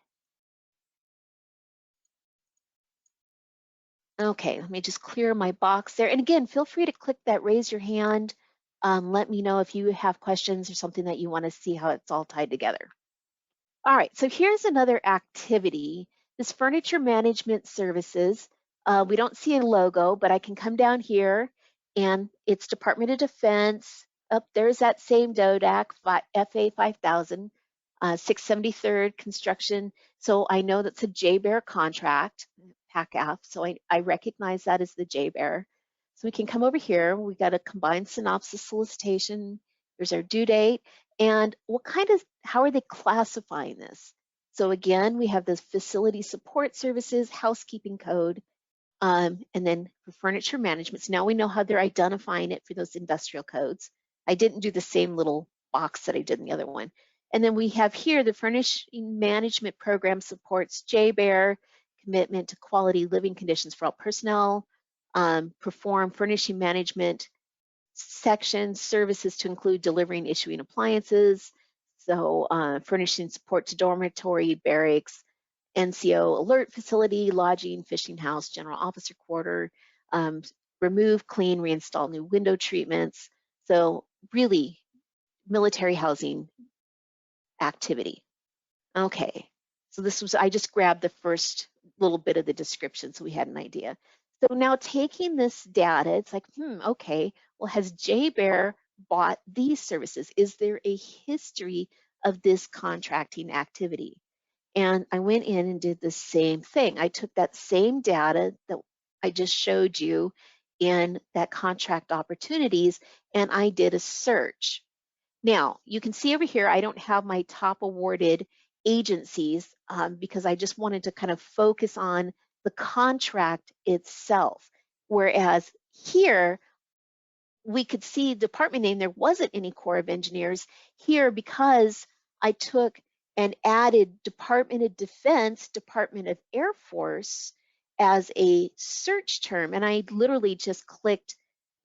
Okay, let me just clear my box there. And again, feel free to click that raise your hand. Let me know if you have questions or something that you want to see how it's all tied together. All right, so here's another activity. This furniture management services. We don't see a logo, but I can come down here and it's Department of Defense. Up there's that same DODAC, FA 5000, 673rd construction. So I know that's a JBEAR contract, PACAF. So I recognize that as the JBEAR. So we can come over here. We got a combined synopsis solicitation. There's our due date. And how are they classifying this? So again, we have the facility support services, housekeeping code, and then for furniture management. So now we know how they're identifying it for those industrial codes. I didn't do the same little box that I did in the other one. And then we have here the furnishing management program supports JBEAR, commitment to quality living conditions for all personnel, perform furnishing management section services to include delivering, issuing appliances, so furnishing support to dormitory, barracks, NCO alert facility, lodging, fishing house, general officer quarter, um, remove, clean, reinstall new window treatments. So really military housing activity. Okay, so this was, I just grabbed the first little bit of the description so we had an idea. So now taking this data, it's like, okay, well, has JBEAR bought these services? Is there a history of this contracting activity? And I went in and did the same thing. I took that same data that I just showed you in that contract opportunities, and I did a search. Now, you can see over here, I don't have my top awarded agencies because I just wanted to kind of focus on the contract itself. Whereas here, we could see department name, there wasn't any Corps of Engineers here because I took and added Department of Defense, Department of Air Force as a search term. And I literally just clicked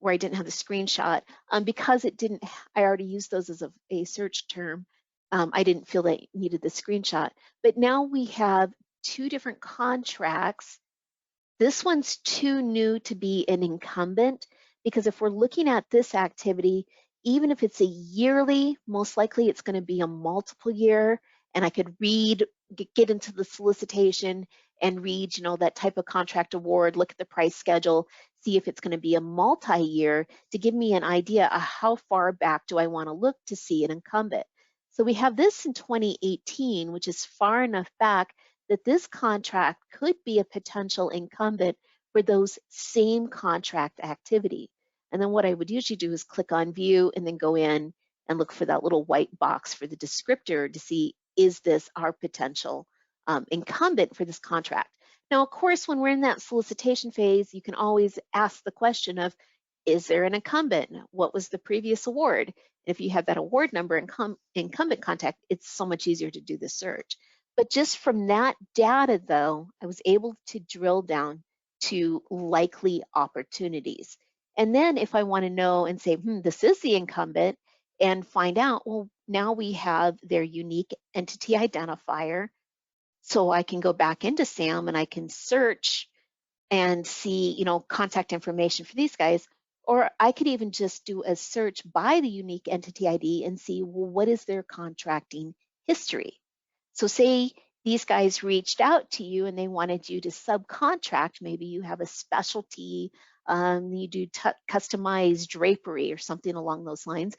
where I didn't have the screenshot because it didn't, I already used those as a search term. I didn't feel that I needed the screenshot. But now we have two different contracts. This one's too new to be an incumbent because if we're looking at this activity, even if it's a yearly, most likely it's going to be a multiple year. And I could get into the solicitation and read, that type of contract award, look at the price schedule, see if it's going to be a multi-year to give me an idea of how far back do I want to look to see an incumbent. So we have this in 2018, which is far enough back that this contract could be a potential incumbent for those same contract activity. And then what I would usually do is click on view and then go in and look for that little white box for the descriptor to see, is this our potential incumbent for this contract? Now, of course, when we're in that solicitation phase, you can always ask the question of, is there an incumbent? What was the previous award? If you have that award number incumbent contact, it's so much easier to do the search. But just from that data, though, I was able to drill down to likely opportunities. And then if I want to know and say, this is the incumbent, and find out, well, now we have their unique entity identifier. So I can go back into SAM and I can search and see, contact information for these guys. Or I could even just do a search by the unique entity ID and see, well, what is their contracting history? So say these guys reached out to you and they wanted you to subcontract, maybe you have a specialty, you do customized drapery or something along those lines.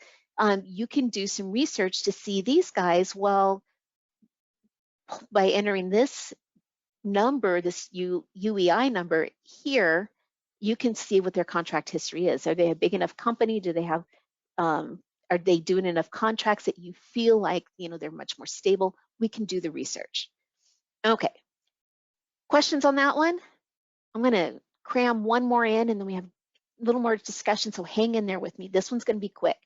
You can do some research to see these guys, well, by entering this number, this UEI number here, you can see what their contract history is. Are they a big enough company? Do they have, are they doing enough contracts that you feel like, they're much more stable? We can do the research. Okay, questions on that one? I'm gonna cram one more in and then we have a little more discussion, so hang in there with me. This one's gonna be quick.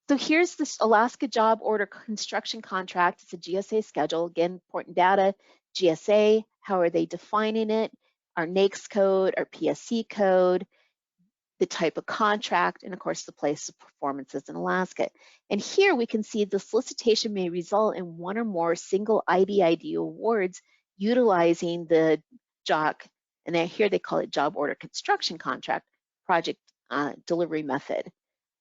So here's this Alaska Job Order Construction Contract. It's a GSA schedule. Again, important data, GSA, how are they defining it? Our NAICS code, our PSC code, the type of contract, and of course the place of performances in Alaska. And here we can see the solicitation may result in one or more single IDID awards utilizing the JOC, and then here they call it Job Order Construction Contract, project delivery method,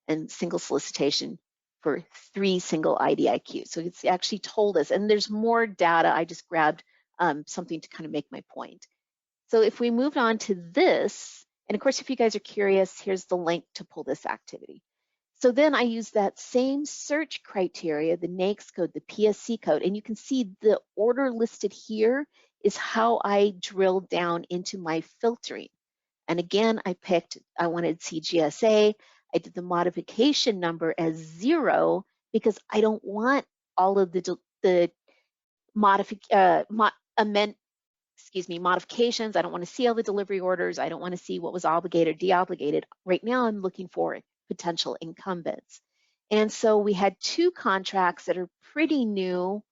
and single solicitation for 3 single IDIQs. So it's actually told us, and there's more data. I just grabbed something to kind of make my point. So if we move on to this, and of course, if you guys are curious, here's the link to pull this activity. So then I use that same search criteria, the NAICS code, the PSC code, and you can see the order listed here is how I drilled down into my filtering. And again, I wanted CGSA. I did the modification number as 0 because I don't want all of the modifications. I don't want to see all the delivery orders. I don't want to see what was obligated, deobligated. Right now, I'm looking for potential incumbents. And so we had 2 contracts that are pretty new.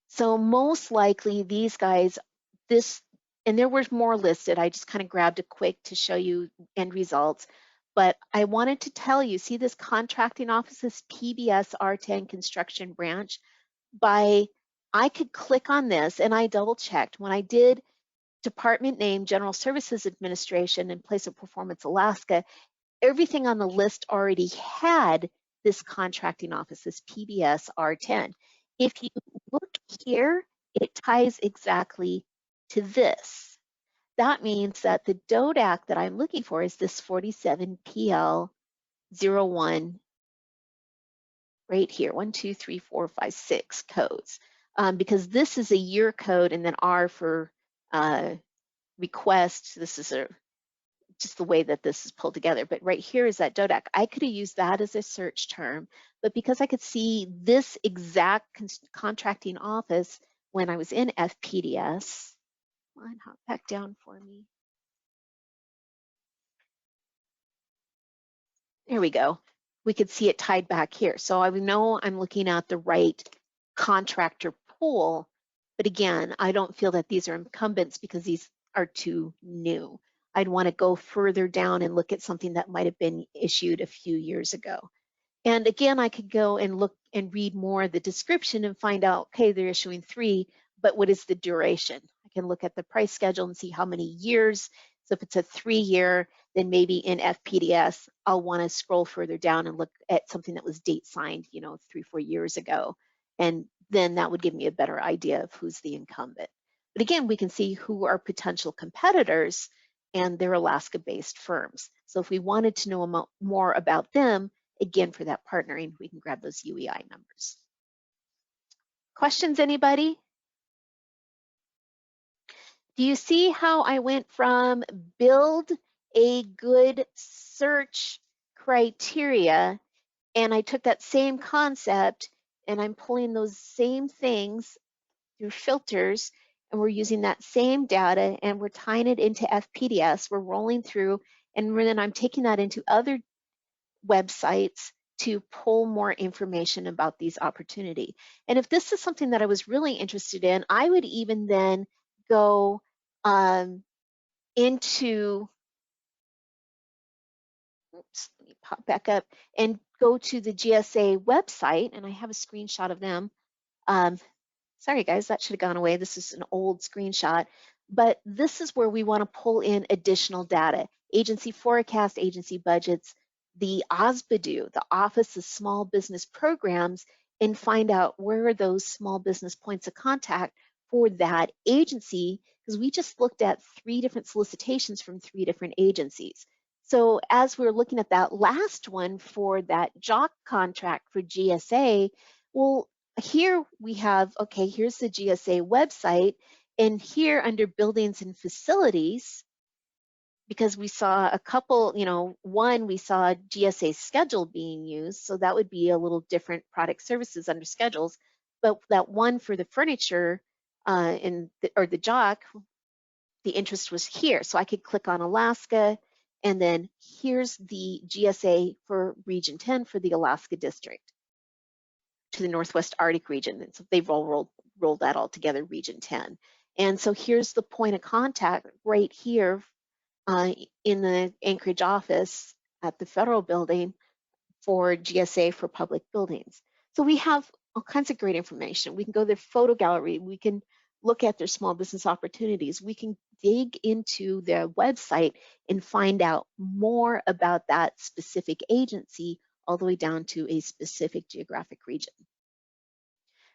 So most likely these guys, and there were more listed. I just kind of grabbed a quick to show you end results. But I wanted to tell you, see this contracting office, this PBS R10 construction branch? I could click on this and I double checked. When I did department name, General Services Administration and place of performance, Alaska, everything on the list already had this contracting office, this PBS R10. If you look here, it ties exactly to this. That means that the DODAC that I'm looking for is this 47PL01 right here, 1, 2, 3, 4, 5, 6 codes. Because this is a year code and then R for request. This is just the way that this is pulled together. But right here is that DODAC. I could have used that as a search term, but because I could see this exact contracting office when I was in FPDS, come on, hop back down for me. There we go. We could see it tied back here. So I know I'm looking at the right contractor pool, but again, I don't feel that these are incumbents because these are too new. I'd want to go further down and look at something that might have been issued a few years ago. And again, I could go and look and read more of the description and find out, okay, they're issuing 3, but what is the duration? I can look at the price schedule and see how many years. So if it's a 3-year, then maybe in FPDS, I'll want to scroll further down and look at something that was date signed, 3, 4 years ago. And then that would give me a better idea of who's the incumbent. But again, we can see who are potential competitors and they're Alaska-based firms. So if we wanted to know more about them, again, for that partnering, we can grab those UEI numbers. Questions, anybody? Do you see how I went from build a good search criteria, and I took that same concept and I'm pulling those same things through filters, and we're using that same data and we're tying it into FPDS, we're rolling through, and then I'm taking that into other websites to pull more information about these opportunity. And if this is something that I was really interested in, I would even then go into, oops, let me pop back up and go to the GSA website, and I have a screenshot of them. Sorry guys, that should have gone away. This is an old screenshot, but this is where we want to pull in additional data. Agency forecast, agency budgets, the OSBDU, the Office of Small Business Programs, and find out where are those small business points of contact for that agency, because we just looked at 3 different solicitations from 3 different agencies. So as we're looking at that last one for that JOC contract for GSA, well, here we have, okay, here's the GSA website, and here under buildings and facilities, because we saw a couple, one, we saw GSA schedule being used, so that would be a little different product services under schedules, but that one for the furniture or the JOC, the interest was here. So I could click on Alaska, and then here's the GSA for Region 10 for the Alaska District to the Northwest Arctic region. And so they've all rolled that all together, Region 10. And so here's the point of contact right here in the Anchorage office at the federal building for GSA for public buildings. So we have all kinds of great information. We can go to their photo gallery. We can look at their small business opportunities. We can dig into their website and find out more about that specific agency all the way down to a specific geographic region.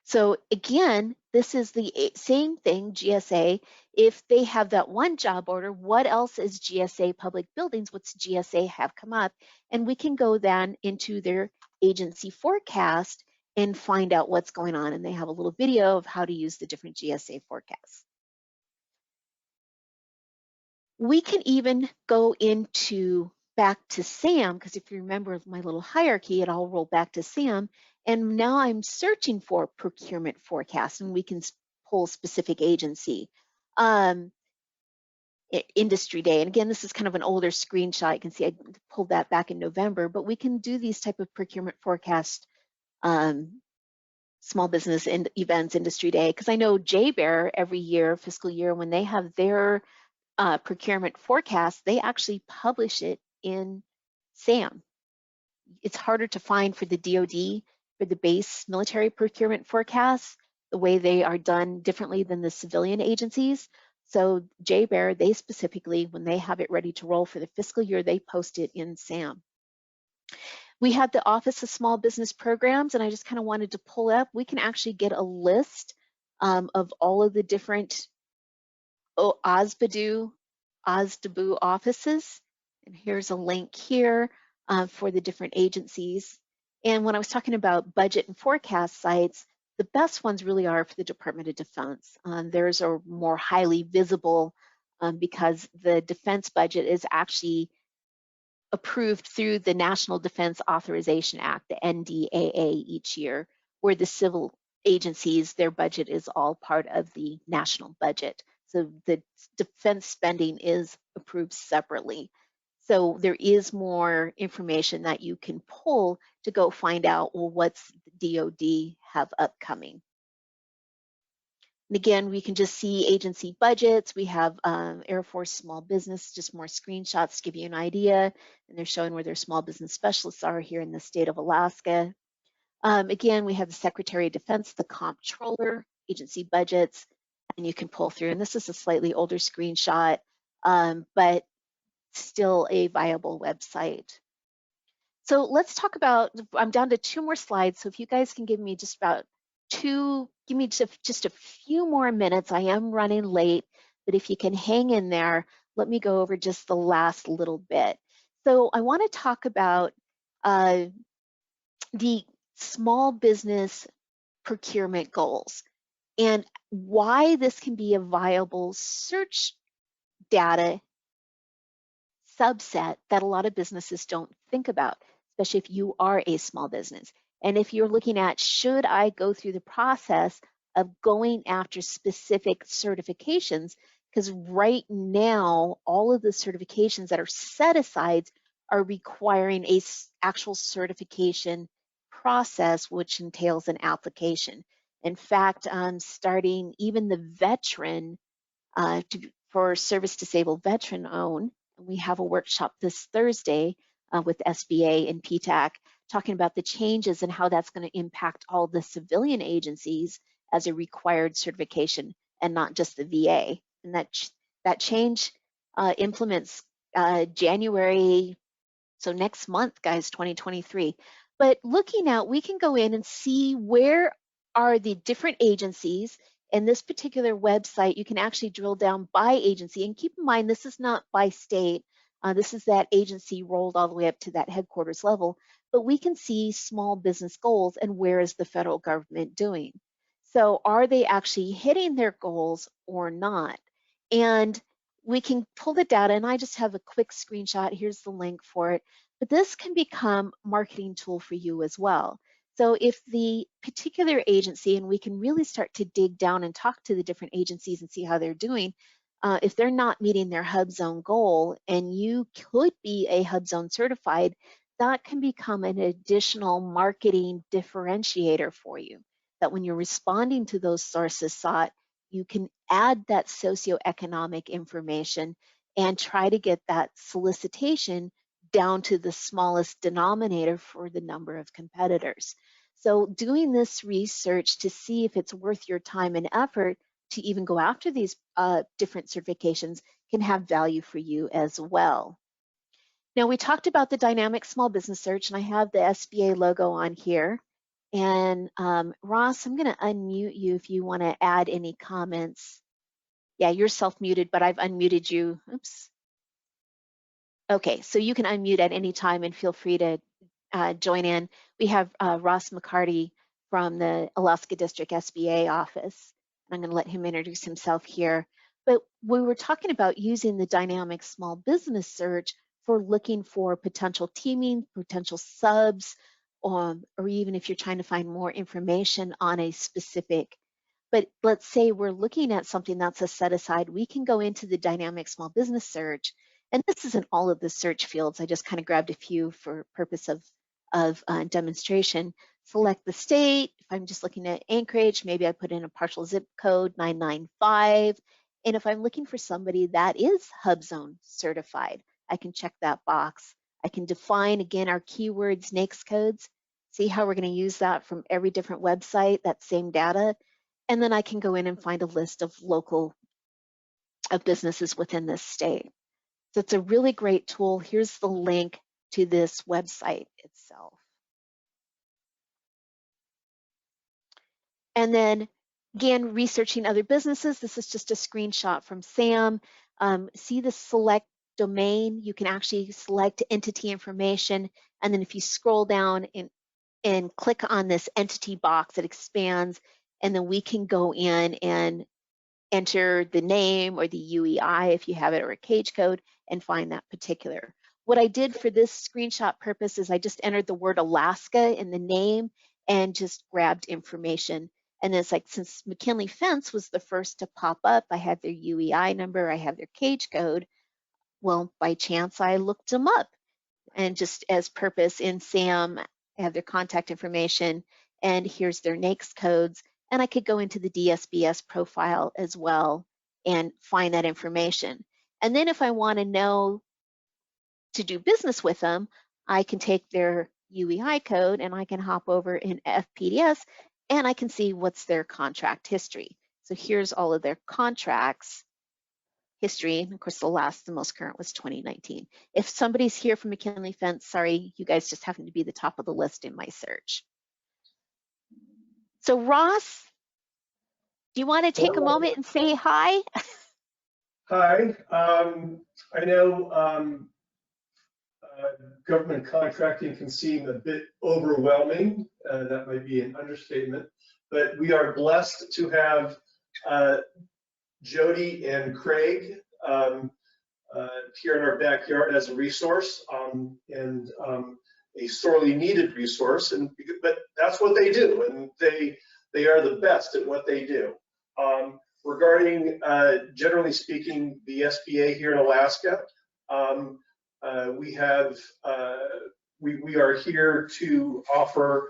So again, this is the same thing, GSA. If they have that one job order, what else is GSA public buildings? What's GSA have come up? And we can go then into their agency forecast and find out what's going on. And they have a little video of how to use the different GSA forecasts. We can even go into back to SAM, because if you remember my little hierarchy, it all rolled back to SAM. And now I'm searching for procurement forecast, and we can pull specific agency. industry day. And again, this is kind of an older screenshot. You can see I pulled that back in November, but we can do these type of procurement forecast small business and events industry day, because I know JBEAR every year, fiscal year, when they have their procurement forecast, they actually publish it in SAM. It's harder to find for the DoD, for the base military procurement forecasts, the way they are done differently than the civilian agencies. So JBEAR, they specifically, when they have it ready to roll for the fiscal year, they post it in SAM. We had the Office of Small Business Programs, and I just kind of wanted to pull up. We can actually get a list of all of the different OSBDU offices. And here's a link here for the different agencies. And when I was talking about budget and forecast sites, the best ones really are for the Department of Defense. Theirs are more highly visible because the defense budget is actually approved through the National Defense Authorization Act, the NDAA, each year, where the civil agencies, their budget is all part of the national budget. So the defense spending is approved separately. So there is more information that you can pull to go find out, well, what's the DoD have upcoming. And again, we can just see agency budgets. We have Air Force small business, just more screenshots to give you an idea. And they're showing where their small business specialists are here in the state of Alaska. Again, we have the Secretary of Defense, the comptroller, agency budgets, and you can pull through. And this is a slightly older screenshot, but still a viable website. So let's talk about, I'm down to 2 more slides. So if you guys can give me just about give me just a few more minutes. I am running late, but if you can hang in there, let me go over just the last little bit. So I want to talk about the small business procurement goals and why this can be a viable search data subset that a lot of businesses don't think about, especially if you are a small business. And if you're looking at, should I go through the process of going after specific certifications? Because right now, all of the certifications that are set aside are requiring a actual certification process, which entails an application. In fact, starting even the veteran, for service disabled veteran owned, we have a workshop this Thursday with SBA and PTAC talking about the changes and how that's going to impact all the civilian agencies as a required certification and not just the VA. And that change implements January, so next month, guys, 2023. But looking out, we can go in and see where are the different agencies. In this particular website, you can actually drill down by agency. And keep in mind, this is not by state. This is that agency rolled all the way up to that headquarters level. But we can see small business goals and where is the federal government doing. So are they actually hitting their goals or not? And we can pull the data, and I just have a quick screenshot. Here's the link for it. But this can become a marketing tool for you as well. So if the particular agency, and we can really start to dig down and talk to the different agencies and see how they're doing, if they're not meeting their HubZone goal, and you could be a HubZone certified, that can become an additional marketing differentiator for you. That when you're responding to those sources sought, you can add that socioeconomic information and try to get that solicitation down to the smallest denominator for the number of competitors. So doing this research to see if it's worth your time and effort to even go after these different certifications can have value for you as well. Now, we talked about the dynamic small business search, and I have the SBA logo on here. And Ross, I'm going to unmute you if you want to add any comments. Yeah, you're self-muted, but I've unmuted you. Oops. Okay, so you can unmute at any time and feel free to join in. We have Ross McCarty from the Alaska District SBA office. I'm going to let him introduce himself here. But we were talking about using the dynamic small business search for looking for potential teaming, potential subs, or even if you're trying to find more information on a specific. But let's say we're looking at something that's a set aside, we can go into the dynamic small business search, and this isn't all of the search fields. I just kind of grabbed a few for purpose of demonstration. Select the state. If I'm just looking at Anchorage, maybe I put in a partial zip code 995. And if I'm looking for somebody that is HubZone certified, I can check that box. I can define, again, our keywords, NAICS codes, see how we're going to use that from every different website, that same data. And then I can go in and find a list of businesses within this state. So it's a really great tool. Here's the link to this website itself. And then again, researching other businesses. This is just a screenshot from Sam. See the select domain, you can actually select entity information. And then if you scroll down and click on this entity box, it expands. And then we can go in and enter the name or the UEI if you have it, or a cage code, and find that particular. What I did for this screenshot purpose is I just entered the word Alaska in the name and just grabbed information. And it's like, since McKinley Fence was the first to pop up, I had their UEI number, I have their cage code. Well, by chance, I looked them up. And just as purpose in SAM, I have their contact information, and here's their NAICS codes. And I could go into the DSBS profile as well and find that information. And then if I want to know to do business with them, I can take their UEI code and I can hop over in FPDS and I can see what's their contract history. So here's all of their contracts history. And of course, the most current was 2019. If somebody's here from McKinley Fence, sorry, you guys just happen to be the top of the list in my search. So Ross, do you want to take a moment and say hi? Hi. I know government contracting can seem a bit overwhelming. That might be an understatement, but we are blessed to have Jody and Craig here in our backyard as a resource, and a sorely needed resource. But that's what they do, and they are the best at what they do. Regarding, generally speaking, the SBA here in Alaska, we are here to offer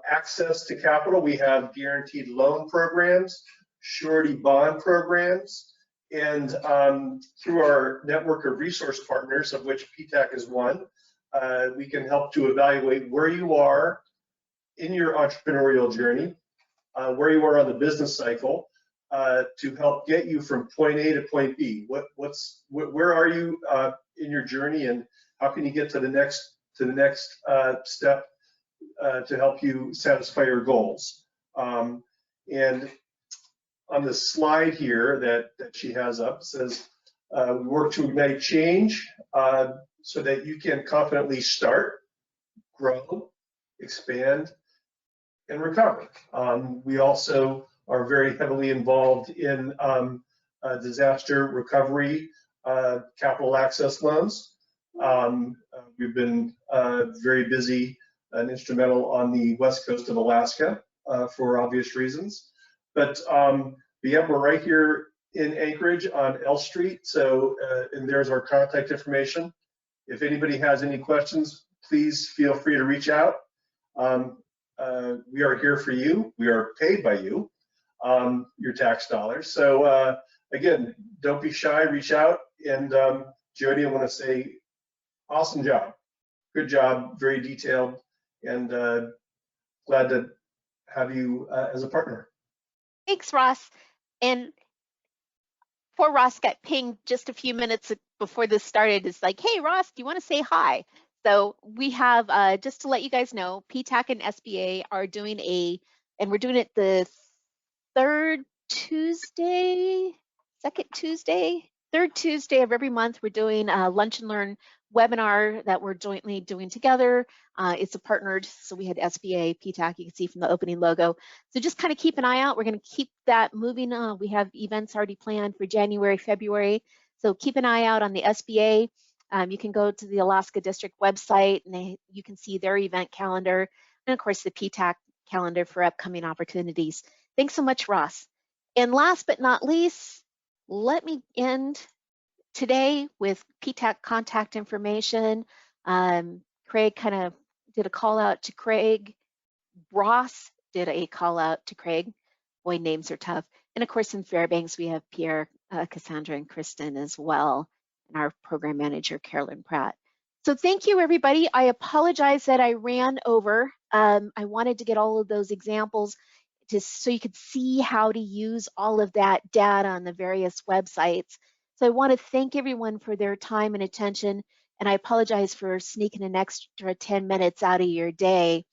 access to capital. We have guaranteed loan programs, surety bond programs, and through our network of resource partners, of which PTAC is one, we can help to evaluate where you are in your entrepreneurial journey, where you are on the business cycle, to help get you from point A to point B. Where are you in your journey, and how can you get to the next step to help you satisfy your goals? And on the slide here that she has up, it says, we work to ignite change so that you can confidently start, grow, expand, and recover. We also are very heavily involved in disaster recovery, capital access loans. We've been very busy and instrumental on the west coast of Alaska for obvious reasons. But yeah, we're right here in Anchorage on L Street. So, and there's our contact information. If anybody has any questions, please feel free to reach out. We are here for you. We are paid by you, your tax dollars. So again, don't be shy, reach out. And Jody, I want to say, awesome job. Good job, very detailed, and glad to have you as a partner. Thanks, Ross. And poor Ross got pinged just a few minutes before this started. It's like, hey, Ross, do you want to say hi? So we have, just to let you guys know, PTAC and SBA are doing and we're doing it the third Tuesday of every month. We're doing a Lunch and Learn webinar that we're jointly doing together. It's a partnered, so we had SBA, PTAC, you can see from the opening logo. So just kind of keep an eye out. We're going to keep that moving. We have events already planned for January, February. So keep an eye out on the SBA. You can go to the Alaska District website and you can see their event calendar. And of course, the PTAC calendar for upcoming opportunities. Thanks so much, Ross. And last but not least, let me end today with PTAC contact information. Craig kind of did a call out to Craig. Ross did a call out to Craig. Boy, names are tough. And of course, in Fairbanks, we have Pierre, Cassandra, and Kristen as well, and our program manager, Carolyn Pratt. So thank you, everybody. I apologize that I ran over. I wanted to get all of those examples just so you could see how to use all of that data on the various websites. So I want to thank everyone for their time and attention, and I apologize for sneaking an extra 10 minutes out of your day.